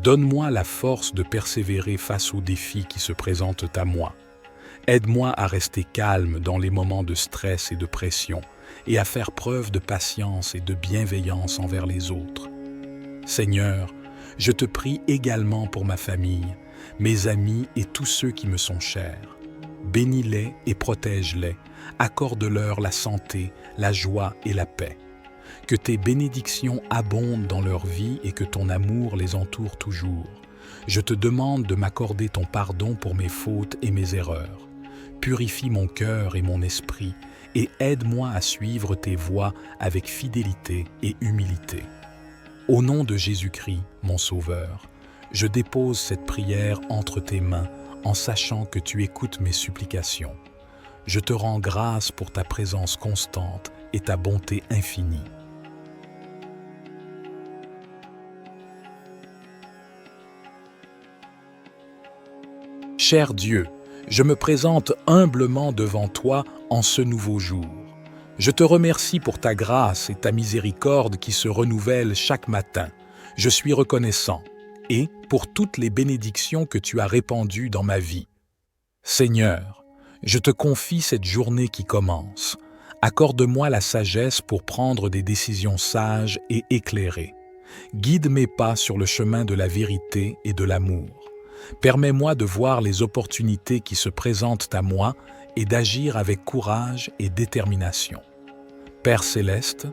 Donne-moi la force de persévérer face aux défis qui se présentent à moi. Aide-moi à rester calme dans les moments de stress et de pression et à faire preuve de patience et de bienveillance envers les autres. Seigneur, Je te prie également pour ma famille, mes amis et tous ceux qui me sont chers. Bénis-les et protège-les, accorde-leur la santé, la joie et la paix. Que tes bénédictions abondent dans leur vie et que ton amour les entoure toujours. Je te demande de m'accorder ton pardon pour mes fautes et mes erreurs. Purifie mon cœur et mon esprit et aide-moi à suivre tes voies avec fidélité et humilité. Au nom de Jésus-Christ, mon Sauveur, je dépose cette prière entre tes mains en sachant que tu écoutes mes supplications. Je te rends grâce pour ta présence constante et ta bonté infinie. Cher Dieu, je me présente humblement devant toi en ce nouveau jour. Je te remercie pour ta grâce et ta miséricorde qui se renouvellent chaque matin. Je suis reconnaissant et pour toutes les bénédictions que tu as répandues dans ma vie. Seigneur, je te confie cette journée qui commence. Accorde-moi la sagesse pour prendre des décisions sages et éclairées. Guide mes pas sur le chemin de la vérité et de l'amour. Permets-moi de voir les opportunités qui se présentent à moi et d'agir avec courage et détermination. Père céleste,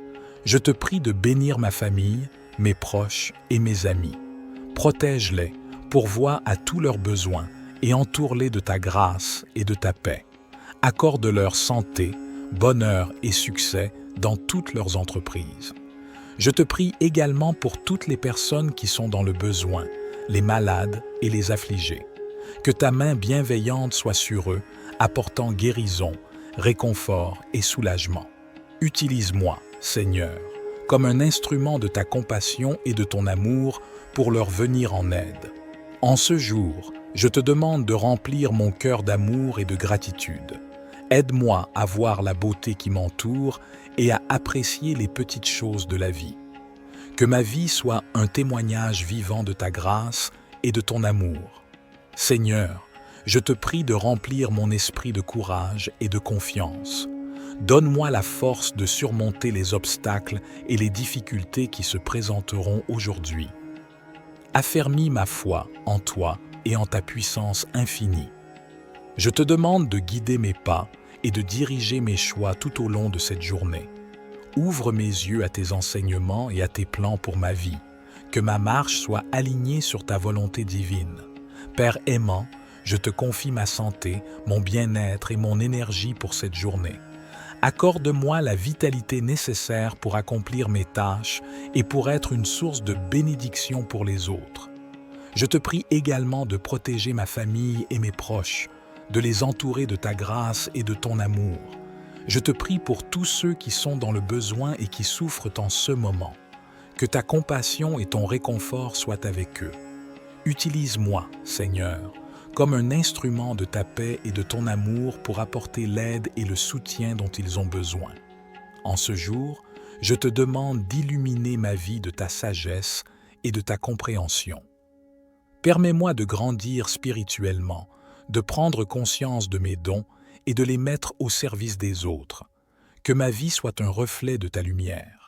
je te prie de bénir ma famille, mes proches et mes amis. Protège-les, pourvois à tous leurs besoins et entoure-les de ta grâce et de ta paix. Accorde-leur santé, bonheur et succès dans toutes leurs entreprises. Je te prie également pour toutes les personnes qui sont dans le besoin, les malades et les affligés. Que ta main bienveillante soit sur eux, apportant guérison, réconfort et soulagement. Utilise-moi, Seigneur, comme un instrument de ta compassion et de ton amour pour leur venir en aide. En ce jour, je te demande de remplir mon cœur d'amour et de gratitude. Aide-moi à voir la beauté qui m'entoure et à apprécier les petites choses de la vie. Que ma vie soit un témoignage vivant de ta grâce et de ton amour. Seigneur, je te prie de remplir mon esprit de courage et de confiance. Donne-moi la force de surmonter les obstacles et les difficultés qui se présenteront aujourd'hui. Affermis ma foi en toi et en ta puissance infinie. Je te demande de guider mes pas et de diriger mes choix tout au long de cette journée. Ouvre mes yeux à tes enseignements et à tes plans pour ma vie. Que ma marche soit alignée sur ta volonté divine. Père aimant, je te confie ma santé, mon bien-être et mon énergie pour cette journée. Accorde-moi la vitalité nécessaire pour accomplir mes tâches et pour être une source de bénédiction pour les autres. Je te prie également de protéger ma famille et mes proches, de les entourer de ta grâce et de ton amour. Je te prie pour tous ceux qui sont dans le besoin et qui souffrent en ce moment. Que ta compassion et ton réconfort soient avec eux. Utilise-moi, Seigneur, comme un instrument de ta paix et de ton amour pour apporter l'aide et le soutien dont ils ont besoin. En ce jour, je te demande d'illuminer ma vie de ta sagesse et de ta compréhension. Permets-moi de grandir spirituellement, de prendre conscience de mes dons et de les mettre au service des autres. Que ma vie soit un reflet de ta lumière.